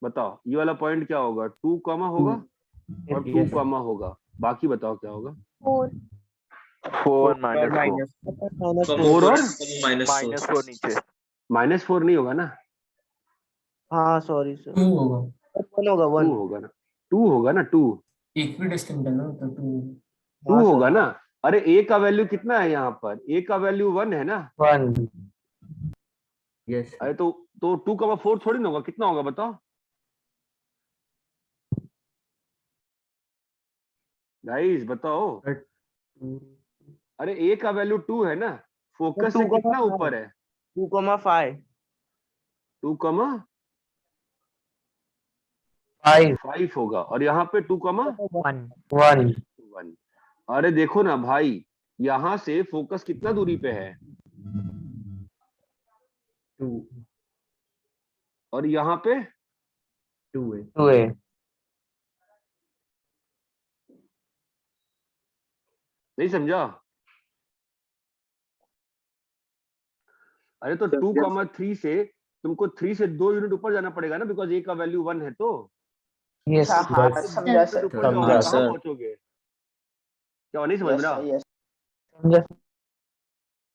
बताओ ये वाला पॉइंट क्या होगा, 2 कॉमा होगा और 2 Yes. कॉमा होगा, बाकी बताओ क्या होगा। 4 4 माइनस 4 और -4 नीचे। -4 नहीं होगा ना, हाँ सॉरी सर, 2 होगा, 1 होगा 2 1। होगा ना, 2 होगा ना, 2 इक्विडिस्टेंट है ना, तो 2 2 होगा ना। अरे a का वैल्यू कितना है यहाँ पर, a का वैल्यू 1 है ना, 1 यस अरे तो 2,4 थोड़ी ना होगा, कितना होगा बताओ गाइस, बताओ। अरे a का वैल्यू 2 है ना, फोकस से कितना ऊपर है, 2,5 2,5 होगा, और यहाँ पे 2,1। 1 अरे देखो ना भाई, यहाँ से फोकस कितना दूरी पे है, 2 और यहाँ पे 2 है 2 है। नहीं समझा? अरे तो 2,3 से तुमको 3 से 2 यूनिट ऊपर जाना पड़ेगा ना, बिकॉज a का वैल्यू 1 है, तो यस हाँ समझा सर। ऊपर जाओगे समझा, कहाँ पहुंचोगे, क्या नहीं समझ रहा? यस समझा।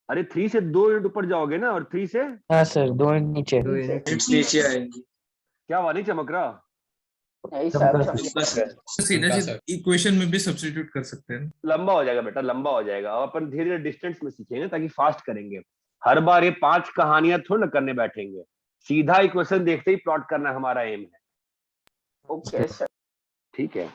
अरे 3 से 2 यूनिट ऊपर जाओगे ना, और 3 से हाँ सर, 2 नीचे। 2 यूनिट नीचे आएंगी। क्या हुआ, नहीं चमक रहा? यही सर समझा। सीधे इक्वेशन में भी सब्स्टिट्यूट कर सकते हैं। लंबा हो जाएगा बेटा, लंबा हो जाएगा। अब अपन धीरे धीरे डिस्टेंस में सीखेंगे ताकि फास्ट करेंगे। हर बार ये 5 कहानियां थोड़ी ना करने बैठेंगे, सीधा इक्वेशन देखते ही प्लॉट करना हमारा एम है, ओके सर। ठीक है।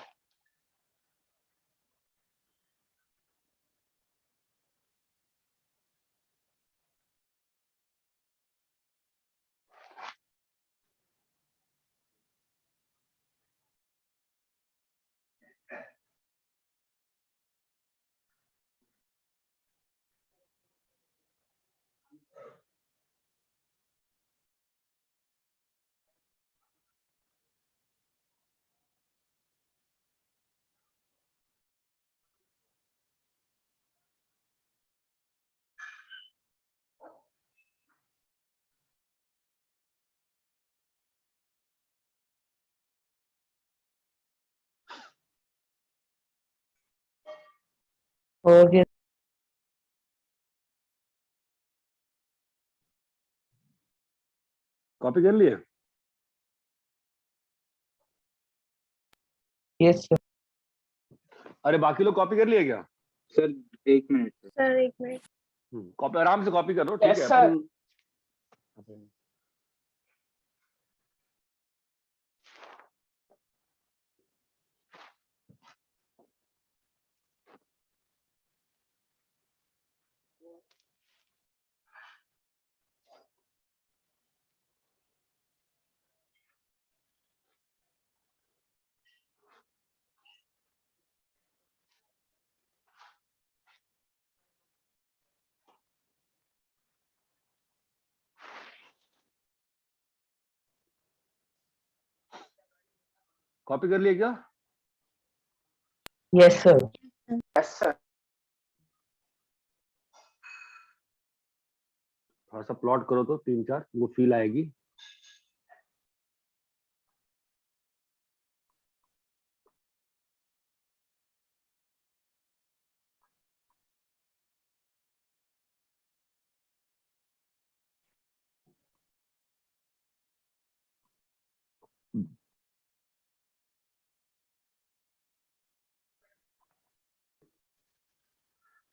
हो गया। कॉपी कर लिए? Yes sir. अरे बाकी लोग कॉपी कर लिए क्या? Sir 1 minute. Sir 1 minute. Copy आराम से कॉपी करो, ठीक यस है। सर। कॉपी कर लिए क्या? Yes sir. Yes sir. थोड़ा सा प्लॉट करो तो 3-4 वो फील आएगी।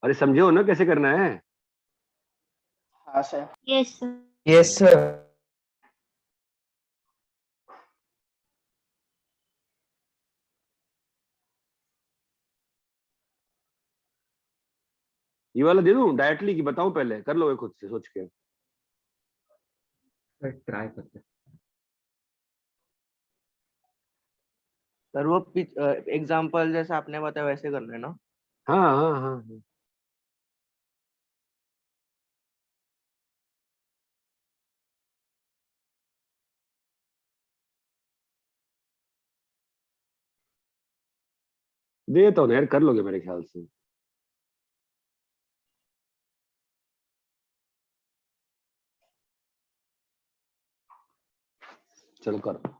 अरे समझे हो ना कैसे करना है? हाँ sir. Yes sir. Yes, sir. ये वाला दे दूं डायरेक्टली कि बताऊं? पहले कर लोगे खुद से सोच के? सर ट्राई करते हैं। सर वो एग्जाम्पल जैसे आपने बताया वैसे करना है ना? हाँ हाँ हाँ हाँ। दे देता हूँ यार, कर लोगे मेरे ख्याल से। चलो करो।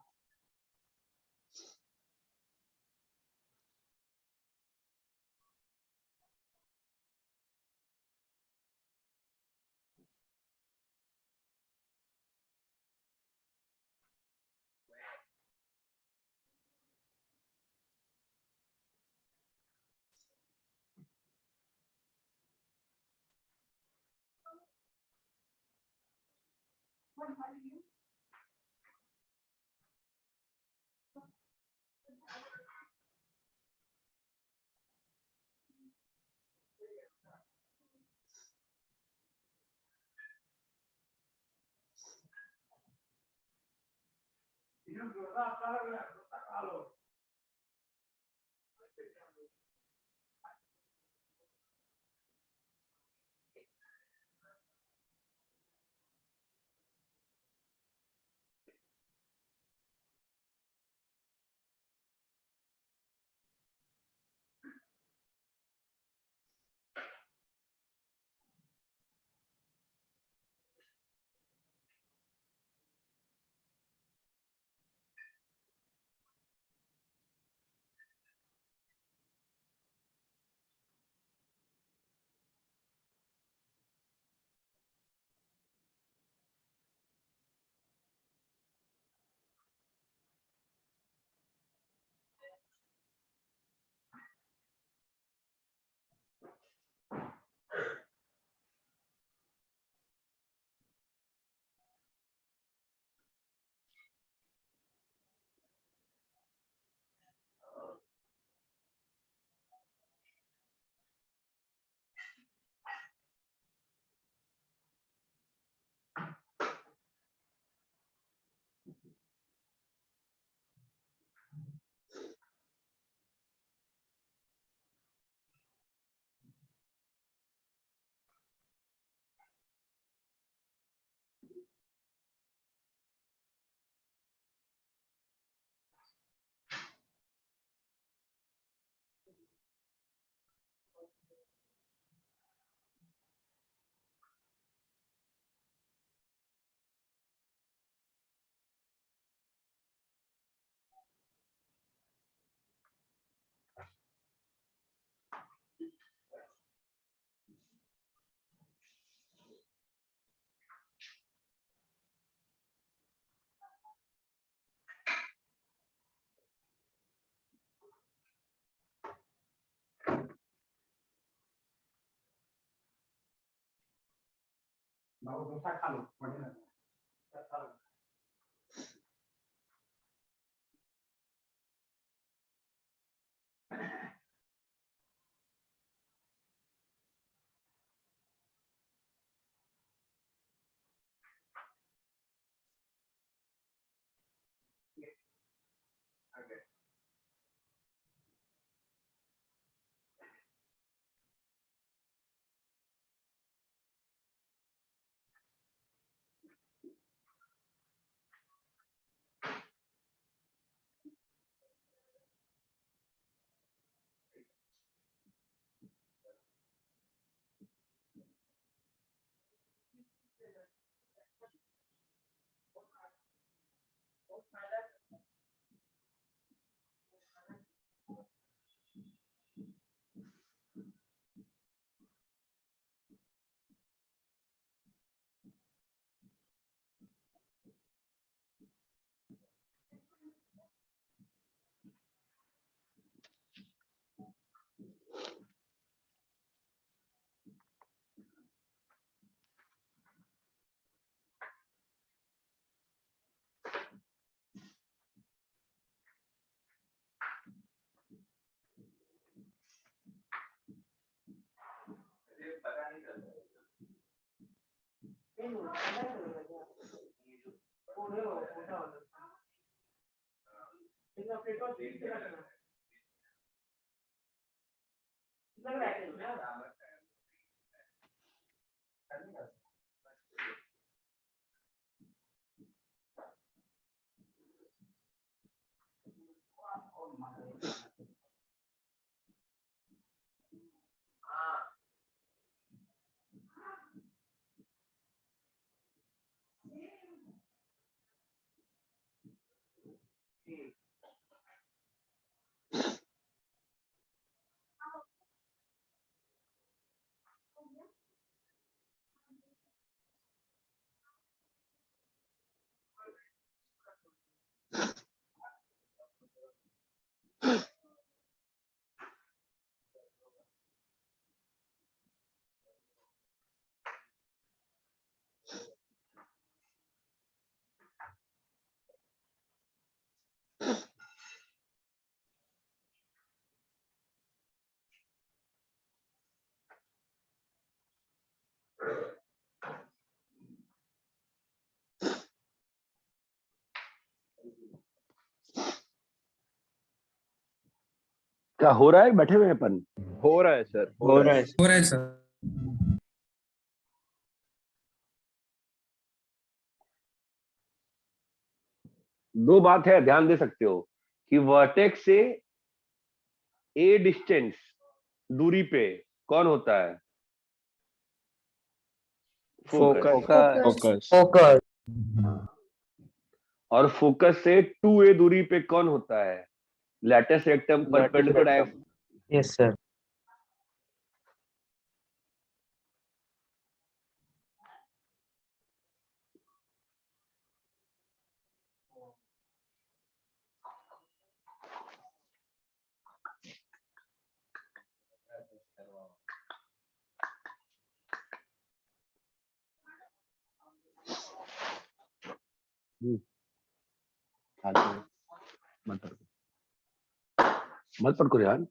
क्या हो रहा है, बैठे हुए हैं अपन? हो रहा है सर, हो रहा है हो रहा है सर। दो बात है, ध्यान दे सकते हो कि वर्टेक्स से ए डिस्टेंस दूरी पे कौन होता है? फोकस। Focus focus. और फोकस से 2a दूरी पे कौन होता है? Latus rectum perpendicular. Yes sir. मत पढ़ करो यार।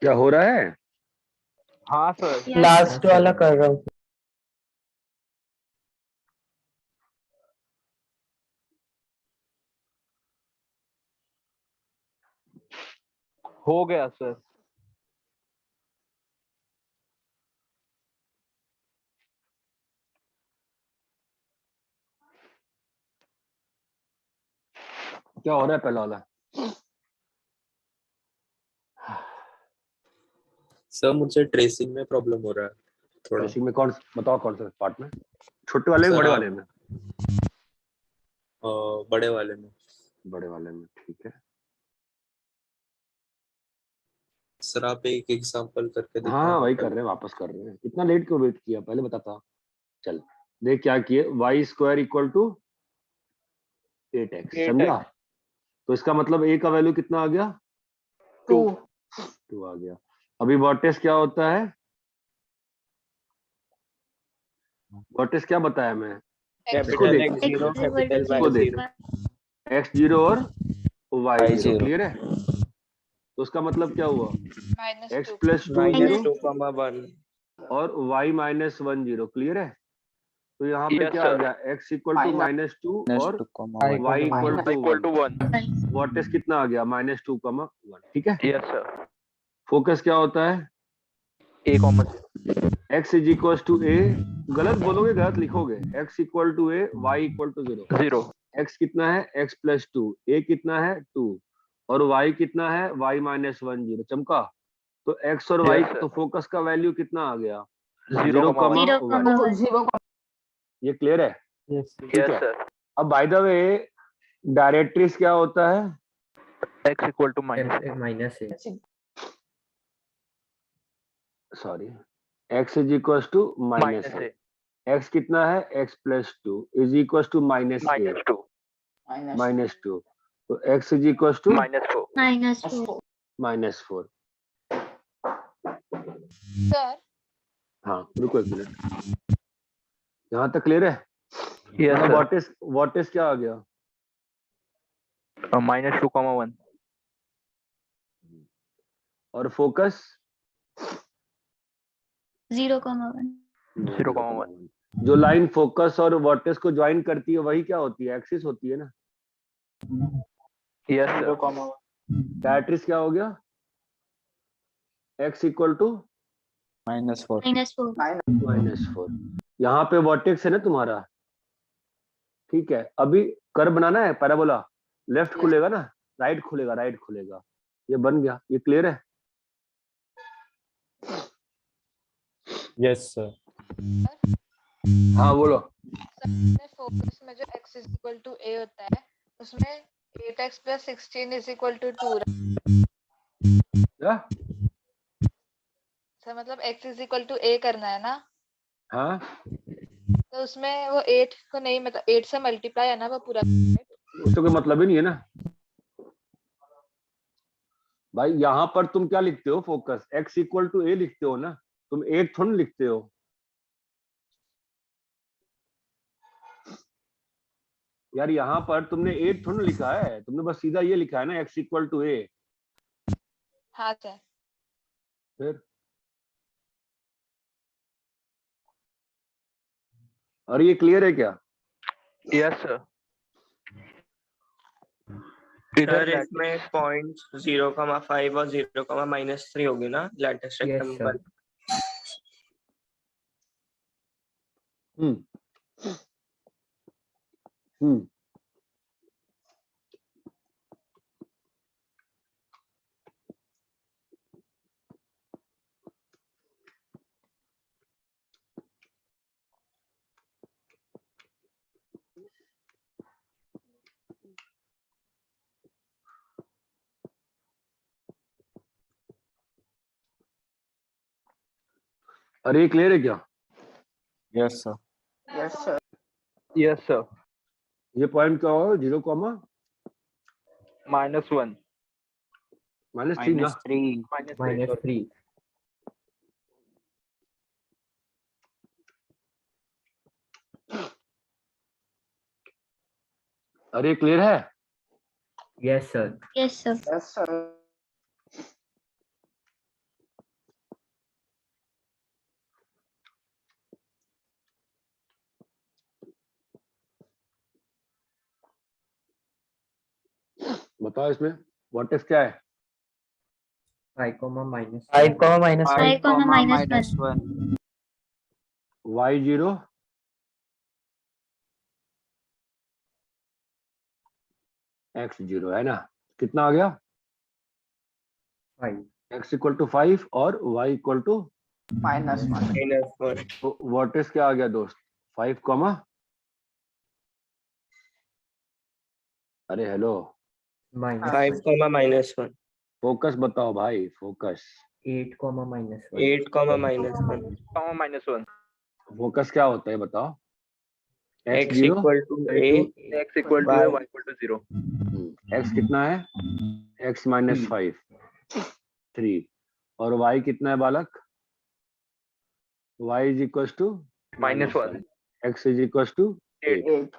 क्या हो रहा है? हाँ सर। लास्ट वाला कर रहा हूँ। हो गया सर। क्या हो रहा है पहला वाला? सर मुझे ट्रेसिंग में प्रॉब्लम हो रहा है थोड़ा। ट्रेसिंग में कौन, बताओ कौन सा पार्ट में? छोटे वाले में, सर बड़े आप- वाले में? बड़े वाले में। बड़े वाले में, ठीक है। सर आप एक एग्जांपल करके दिखाओ। हाँ वही कर रहे हैं, वापस कर रहे हैं। इतना लेट क्यों वेट किया, पहले बताता। चल देख क्या किए, Y square equal to 8x, समझा? तो इसका मतलब a का वैल्यू कितना आ गया? 2 2 आ गया। अभी वर्टेक्स क्या होता है? वर्टेक्स क्या बताया मैं? इसको देख, इसको देख, x0 और y0, क्लियर है? तो उसका मतलब क्या हुआ? x प्लस 2 0 और y माइनस 1 0, क्लियर है? तो यहाँ पे Yes, क्या आ sir. गया? x इक्वल टू -2 और y इक्वल टू 1। वर्टेक्स कितना आ गया? -2, 1, ठीक है? Yes sir. फोकस क्या होता है? A, x is equal to a, गलत बोलोगे, गलत लिखोगे। x equal to a, y equal to 0। 0। x कितना है? x प्लस 2, a कितना है? 2, और y कितना है? y minus 1 0। चमका? तो x और y, Yes, sir. तो फोकस का वैल्यू कितना आ गया? 0, 0, ये क्लियर है? ठीक यस है। सर। अब बाय द वे डायरेक्ट्रिक्स क्या होता है? x equal to minus minus है। Sorry, x is equal to minus है। x कितना है? x plus 2 is equal to -2 -2, तो x is equal to -4। Sir हाँ रुको एक मिनट, यहाँ तक क्लियर है? Yes sir. व्हाट इज क्या आ गया? -2, 1। और फोकस 0,1 0,1। जो लाइन फोकस और वर्टेक्स को ज्वाइन करती है वही क्या होती है? एक्सिस होती है ना? Yes sir. डायरेक्ट्रिक्स क्या हो गया? x equal to -4। यहाँ पे वर्टेक्स है ना तुम्हारा, ठीक है? अभी कर्व बनाना है, पैराबोला। लेफ्ट खुलेगा ना, राइट खुलेगा, राइट खुलेगा। ये बन गया, ये क्लियर है? Yes sir. हाँ बोलो। सर फोकस में जो x is equal to a होता है उसमें 8x plus 16 is equal to 2. क्या? सर मतलब x is equal to a करना है ना, हाँ, तो उसमें वो 8 को नहीं, मतलब 8 से मल्टीप्लाई है ना वो पूरा। उसका कोई मतलब ही नहीं है ना भाई। यहाँ पर तुम क्या लिखते हो? फोकस x इक्वल टू ए लिखते हो ना, तुम 8 थोड़ी लिखते हो। यार यहाँ पर तुमने 8 थोड़ी लिखा है, तुमने बस सीधा ये लिखा है ना x इक्वल टू ए। हाँ सर। फिर और ये क्लियर है क्या? Yes sir. सर इसमें पॉइंट 0,5 और 0,-3 होगी ना लेटेस्ट Yes, रेक्टेंगल। हम्म हम्म अरे ये क्लियर है क्या? Yes sir. Yes sir. Yes sir. ये पॉइंट क्या होगा? 0, -1 -3 ना? -3 अरे क्लियर है? Yes sir. Yes sir. Yes sir. बताओ इसमें व्हाट इज क्या है? 5, -1 5, -1 5,-1 y0 x0 है ना? कितना आ गया? 5 x इक्वल टू 5 और y इक्वल टू -1। तो व्हाट इज क्या आ गया दोस्त? 5, अरे हेलो, -5, फोकस बताओ भाई, फोकस। 8, -1 -1 फोकस क्या होता है बताओ? x equal to a x equal to y equal to 0। x कितना है? x -5 3 और y कितना है बालक? y is equal to -1 x is equal to 8। 8।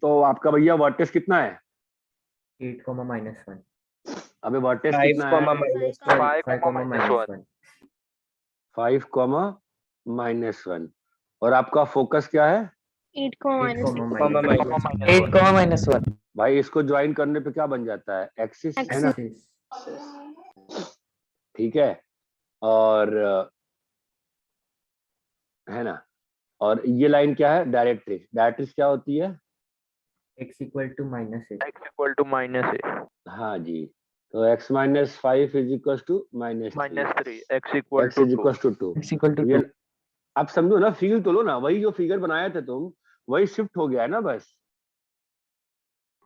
तो आपका भैया वर्टेक्स कितना है? 8, -1 अबे वर्टेक्स कितना है? 5, 5, -1 और आपका फोकस क्या है? 8 को -8, -1 भाई इसको ज्वाइन करने पे क्या बन जाता है? एक्सिस है ना? ठीक है, और है ना? और ये लाइन क्या है? डायरेक्ट्रिक्स। डायरेक्ट्रिक्स क्या होती है? x equal to -a x equal to -a हाँ जी, तो x -5 is equal to -3 x equal x is equal to 2। ये आप समझो ना, फील तो लो ना, वही जो फिगर बनाया था तुम वही शिफ्ट हो गया है ना बस।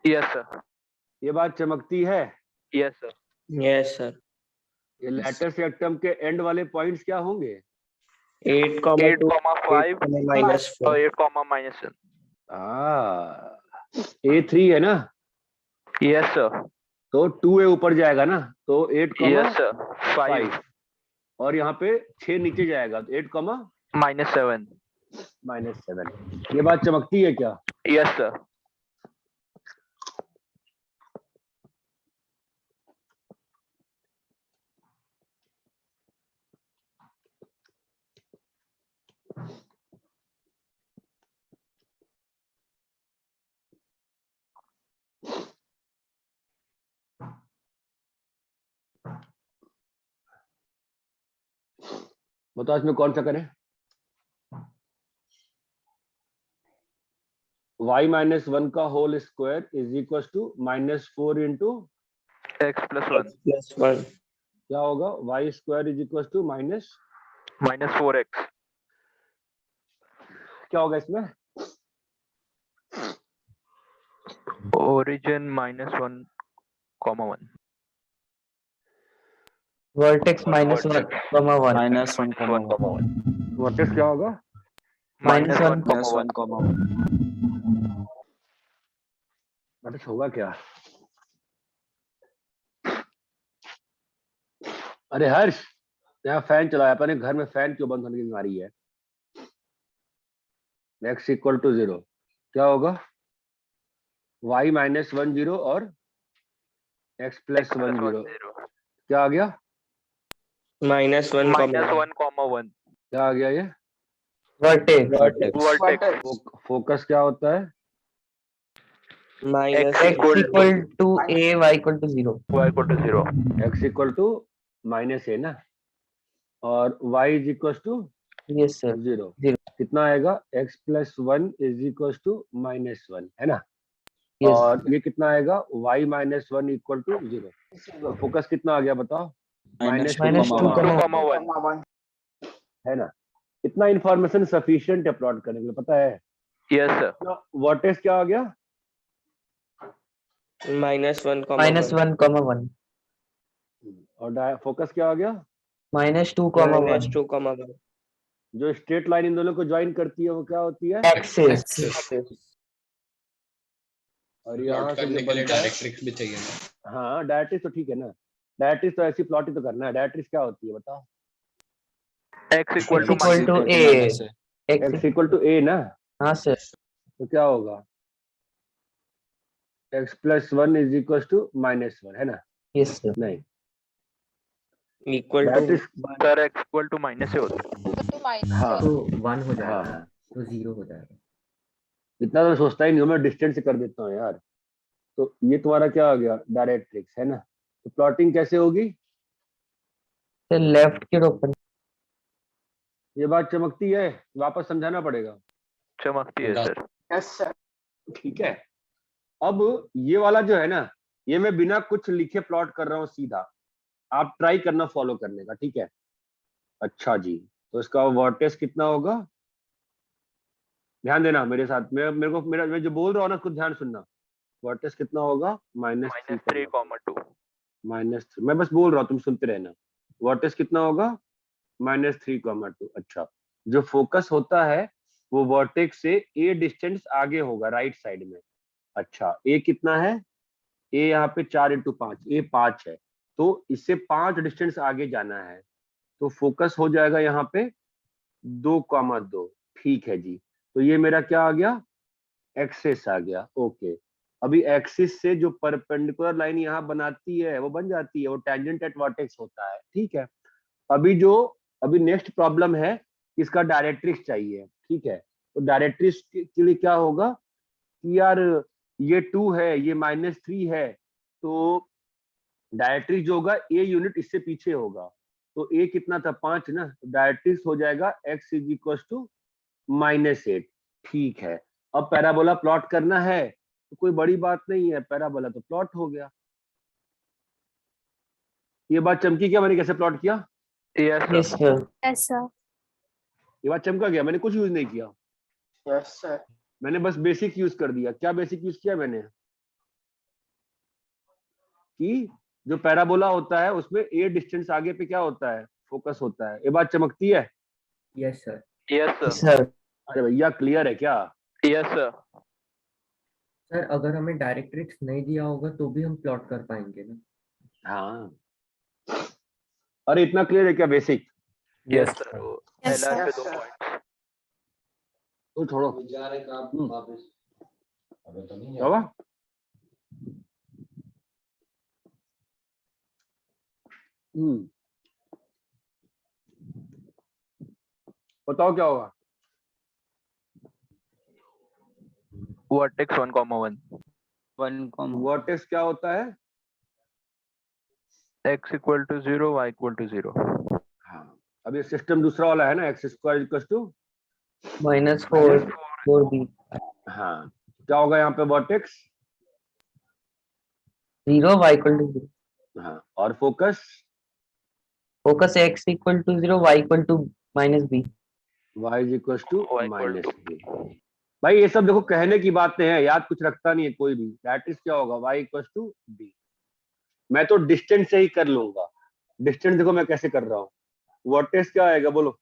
Yes sir. ये बात चमकती है? Yes sir. Yes sir. ये लेटेस्ट रेक्टम के एंड वाले पॉइंट्स क्या होंगे? 8,5 और 8, A3 है ना? Yes sir. तो 2a ऊपर जाएगा ना, तो 8, यस सर 5 और यहाँ पे 6 नीचे जाएगा, तो 8, -7 -7। ये बात चमकती है क्या? Yes sir. बताओ इसमें कौन सा करें? y -1 का whole square is equal to -4 into x + 1 क्या होगा? y square is equal to -4x क्या होगा इसमें? origin -1, 1. Vertex -1, -1. वर्टेक्स क्या होगा? -1, वर्टेक्स होगा क्या? अरे हर्ष, यहाँ फैन चलाया अपने घर में, फैन क्यों बंद होने की बीमारी है? x इक्वल टू 0 क्या होगा? y -1 0 और x प्लस 1 0 क्या आ गया? -1, -1, 1. क्या आ गया ये? vertex. फोकस क्या होता है? -1 X equal to A, Y equal to 0. y equal to 0. x equal to -a ना, और y is equal to Yes sir. 0। Zero. कितना आएगा? x plus 1 is equal to -1 है ना, Yes. और ये कितना आएगा? y -1 equal to 0। फोकस कितना आ गया बताओ? -2, है ना। इतना इंफॉर्मेशन सफिशिएंट है प्लॉट करने के लिए, पता है? yes sir. वर्टेक्स क्या आ गया? -1, -1, 1. और फोकस क्या आ गया? -2, 1. -2, 1. जो स्ट्रेट लाइन इन दोनों को ज्वाइन करती है वो क्या होती है? Axis. और यहाँ प्लॉट से करने जो के लिए बनता है, डायरेक्ट्रिक्स भी चाहिए ना। हाँ डायरेक्ट्रिक्स तो ठीक है ना, डायरेक्ट्रिक्स तो ऐसी प्लॉट ही तो करना है। डायरेक्ट्रिक्स क्या होती है बताओ? x equal to Equal to A. x equal to a ना, हाँ सर. तो क्या होगा? x plus 1 is equal to -1 है ना? Yes sir. नहीं, equal to directrix sir x equal to -a होता है. हाँ तो 1 हो जाएगा, हाँ, तो 0 हो जाएगा। इतना तो सोचता ही नहीं हूँ मैं, डिस्टेंस से कर देता हूँ यार। तो ये तुम्हारा क्या आ गया? डायरेक्ट्रिक्स है ना। तो प्लॉटिंग कैसे होगी? सर लेफ्ट की ओर ओपन. ये बात चमकती है, वापस समझाना पड़ेगा। चमकती है सर. Yes sir. ठीक है, अब ये वाला जो है ना, ये मैं बिना कुछ लिखे प्लॉट कर रहा हूँ सीधा, आप ट्राई करना फॉलो करने का, ठीक है? अच्छा जी, तो इसका वर्टेक्स कितना होगा? ध्यान देना मेरे साथ, मैं जो बोल रहा हूँ ना उसको ध्यान सुनना। वर्टेक्स कितना होगा? -3, -3, 2. -3। मैं बस बोल रहा हूँ, तुम सुनते रहना। वर्टेक्स कितना होगा? -3, 2। अच्छा, जो फोकस होता है वो वर्टेक्स से a डिस्टेंस आगे होगा, राइट साइड में। अच्छा, a कितना है? a यहाँ पे 4 × 5, a 5 है, तो इससे 5 डिस्टेंस आगे जाना है, तो फोकस हो जाएगा यहाँ पे 2, 2। ठीक है जी, तो ये मेरा क्या आ गया? एक्सिस आ गया। ओके, अभी एक्सिस से जो परपेंडिकुलर लाइन यहाँ बनाती है वो बन जाती है, वो टेंजेंट एट वर्टेक्स होता है। ठीक है, अभी नेक्स्ट प्रॉब्लम है, इसका डायरेक्ट्रिक्स चाहिए। ठीक है, तो डायरेक्ट्रिक्स के लिए क्या होगा कि यार ये 2 है, ये -3 है, तो डायरेक्ट्रिक्स जो होगा a यूनिट इससे पीछे होगा, तो a कितना था? 5 ना, तो डायरेक्ट्रिक्स हो जाएगा x इज इक्वल टू -8। ठीक है, अब पैराबोला प्लॉट करना है तो कोई बड़ी बात नहीं है, पैराबोला तो प्लॉट हो गया। ये बात चमकी क्या? मैंने कैसे प्लॉट किया? Yes sir. ऐसा ये बात चमका गया? मैंने कुछ यूज नहीं किया, यस सर। मैंने बस बेसिक यूज कर दिया। क्या बेसिक यूज किया मैंने? कि जो पैराबोला होता है उसमें a डिस्टेंस आगे पे क्या होता है? फोकस होता है। ये बात चमकती है? Yes sir. yes sir. अरे भैया क्लियर है क्या? yes sir. सर अगर हमें डायरेक्ट्रिक्स नहीं दिया होगा तो भी हम प्लॉट कर पाएंगे ना? हाँ, अरे इतना क्लियर है क्या basic? yes sir. Yes, LR पे sir. 2 पॉइंट्स. तो छोड़ो, क्या हुआ? बताओ क्या होगा? वर्टेक्स 1, 1. वर्टेक्स क्या होता है? x equal to 0, y equal to 0. हाँ, अब ये सिस्टम दूसरा वाला है ना, x² इक्वल टू -4, 4b. हाँ, क्या होगा यहाँ पे? Vertex 0, y equal to 0. हाँ, और focus Focus x equal to 0, y equal to -b. y is equal to Y equal -b। भाई ये सब देखो कहने की बातें हैं, याद कुछ रखता नहीं है कोई भी। दैट इज क्या होगा, y इक्वल टू b। मैं तो डिस्टेंस से ही कर लूंगा। डिस्टेंस देखो मैं कैसे कर रहा हूँ। वर्टेक्स क्या आएगा बोलो?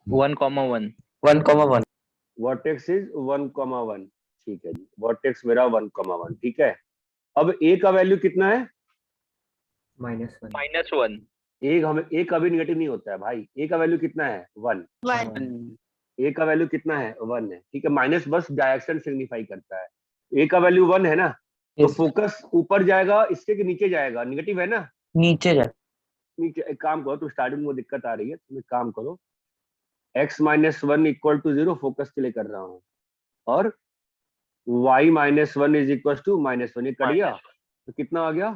1,1 1,1 वर्टेक्स इज 1,1। ठीक है जी, वर्टेक्स मेरा 1,1। ठीक है, अब a का वैल्यू कितना है? -1 -1 एक हमें a कभी नेगेटिव नहीं होता है भाई। a का वैल्यू कितना है? 1। a का वैल्यू कितना है? 1 है। ठीक है, माइनस बस डायरेक्शन सिग्निफाई करता है। a का वैल्यू 1 है ना, तो फोकस ऊपर जाएगा इसके कि नीचे जाएगा? नेगेटिव है ना, नीचे जा। नीचे। एक काम करो, तो स्टार्टिंग में दिक्कत आ रही है, तुम एक काम करो, x-1 इक्वल टू 0 फोकस के लिए कर रहा हूँ, और y-1 इज इक्वल टू -1। ये कर दिया तो कितना आ गया?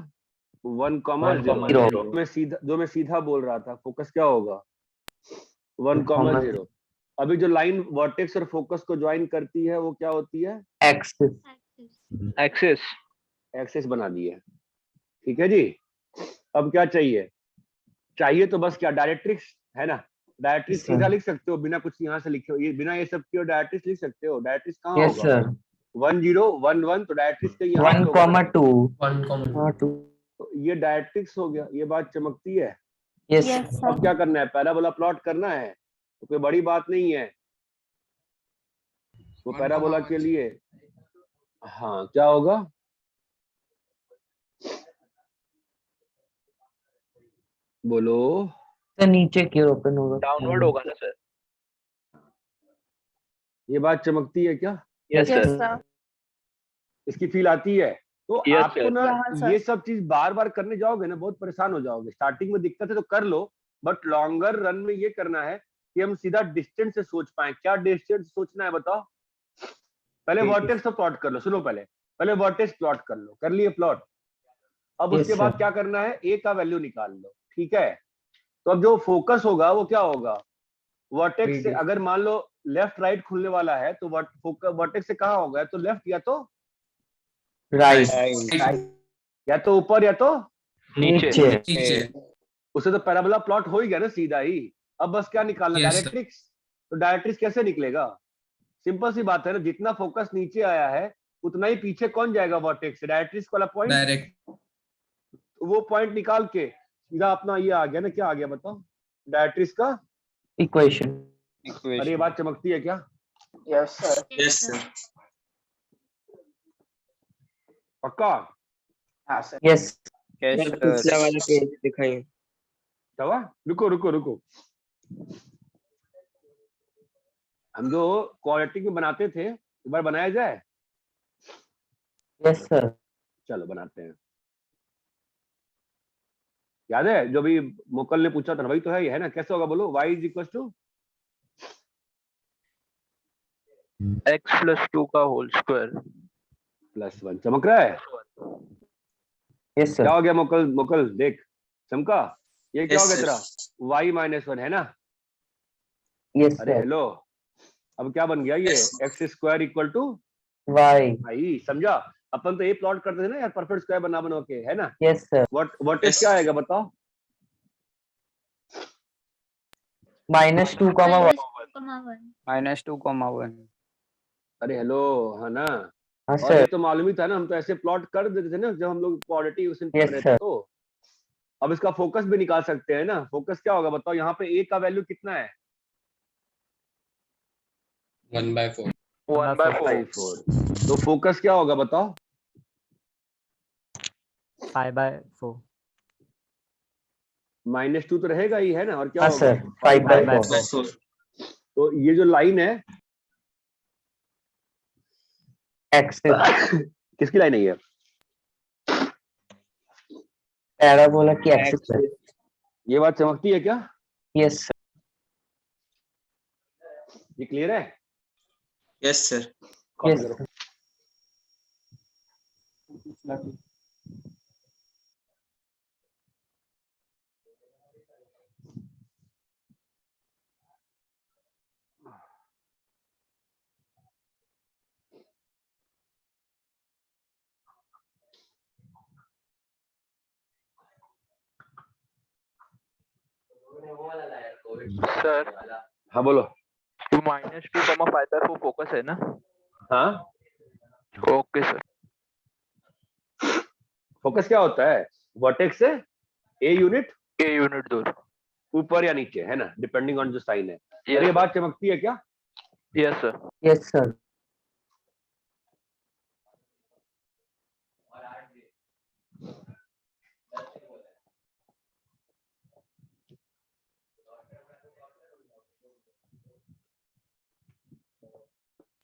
1,0। मैं सीधा बोल रहा था, फोकस क्या होगा? 1,0। अभी जो लाइन वर्टेक्स और फोकस को ज्वाइन करती है वो क्या होती है? एक्सिस एक्सिस बना दी है। ठीक है जी, अब क्या चाहिए? चाहिए तो बस क्या, डायरेक्ट्रिक्स है ना। डायरेक्ट्रिक्स सीधा लिख सकते हो बिना कुछ यहाँ से लिखे हो, ये बिना ये सब किए डायरेक्ट्रिक्स लिख सकते हो। डायरेक्ट्रिक्स कहाँ होगा? 1 0 1 1, तो डायरेक्ट्रिक्स के यहाँ 1,2 ये डायरेक्ट्रिक्स हो गया। ये बात चमकती है। यस अब क्या करना है? पैराबोला प्लॉट करना है, तो कोई बड़ी बात नहीं है। वो पैराबोला के लिए हाँ क्या होगा? बोलो। तो नीचे की ओर ओपन होगा, डाउनवर्ड होगा ना सर? ये बात चमकती है क्या? Yes sir. इसकी फील आती है? तो Yes, आपको sir. ना ये सब चीज बार बार करने जाओगे ना, बहुत परेशान हो जाओगे। स्टार्टिंग में दिक्कत है तो कर लो, बट लॉन्गर रन में ये करना है कि हम सीधा डिस्टेंस से सोच पाए। क्या डिस्टेंस सोचना है बताओ? पहले वर्टेक्स तो प्लॉट कर लो। सुनो, पहले वर्टेक्स प्लॉट कर लो। कर लिए प्लॉट? अब उसके बाद क्या करना है? a का वैल्यू निकाल लो। ठीक है, तो अब जो फोकस होगा वो क्या होगा? वर्टेक्स से अगर मान लो लेफ्ट राइट खुलने वाला है तो वर्टेक्स से कहाँ होगा? तो लेफ्ट या तो राइट, या तो ऊपर या तो नीचे। उसे तो पैराबोला प्लॉट हो ही गया ना सीधा ही। अब बस क्या निकालना? डायरेक्ट्रिक्स। तो डायरेक्ट्रिक्स कैसे निकलेगा? सिंपल सी बात है ना, जितना फोकस नीचे आया है उतना ही पीछे कौन जाएगा? वर्टेक्स से। डायरेक्ट्रिक्स वाला पॉइंट, डायरेक्ट वो पॉइंट निकाल के सीधा अपना ये आ गया ना। क्या आ गया बताओ? डायरेक्ट्रिक्स का इक्वेशन। अरे ये बात चमकती है क्या? Yes sir. Yes sir. पक्का? हाँ सर। यस पिछला वाला पेज दिखाइए। क्या? रुको। हम जो क्वालिटी में बनाते थे, एक बार बनाया जाए? Yes sir. चलो बनाते हैं। याद है जो भी मोकल ने पूछा था, वही तो है, ये है ना? कैसे होगा बोलो? y is equal to x + 2 का होल स्क्वायर +1। चमक रहा है? यस क्या सर। हो गया मोकल देख, चमका। ये क्या Yes, हो गया sir. तेरा? y-1 है ना? यस अरे सर। हेलो, अब क्या बन गया ये? Yes. x² equal to y. भाई समझा? अपन तो ये प्लॉट करते थे ना यार, परफेक्ट स्क्वायर बना के, है ना? Yes sir. What Yes. क्या आएगा बताओ? -2, -2,1 अरे हेलो, हाँ ना? हाँ और ये सर। तो मालूम ही था ना, हम तो ऐसे प्लॉट कर देते थे ना जब हम लोग क्वालिटी उस दिन पढ़ Yes, रहे थे। sir. तो अब इसका फोकस भी निकाल सकते हैं ना। फोकस क्या होगा बताओ? यहाँ पे a का वैल्यू कितना है? 1/4 1/4। तो फोकस क्या होगा बताओ? 5/4 -2 तो रहेगा ही, है ना? और क्या हाँ होगा? सर, 5/4। तो ये जो लाइन है एक्सिस। किसकी लाइन है ये? पैराबोला की एक्सिस है। ये बात चमकती है क्या? Yes sir. ये क्लियर है? Yes sir. कॉपी करो। सर। हाँ बोलो। तो -2,5/4 फोकस है ना? हाँ, ओके सर। फोकस क्या होता है? वर्टेक्स से ए यूनिट दूर, ऊपर या नीचे, है ना, डिपेंडिंग ऑन जो साइन है। Yes, और ये sir. बात चमकती है क्या? Yes sir. Yes, sir.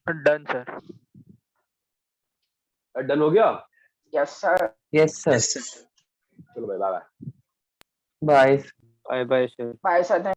Done sir. Done हो गया? Yes sir. Yes, sir. Yes, sir. चलो भाई, bye bye. Bye. Bye bye sir. Bye sir.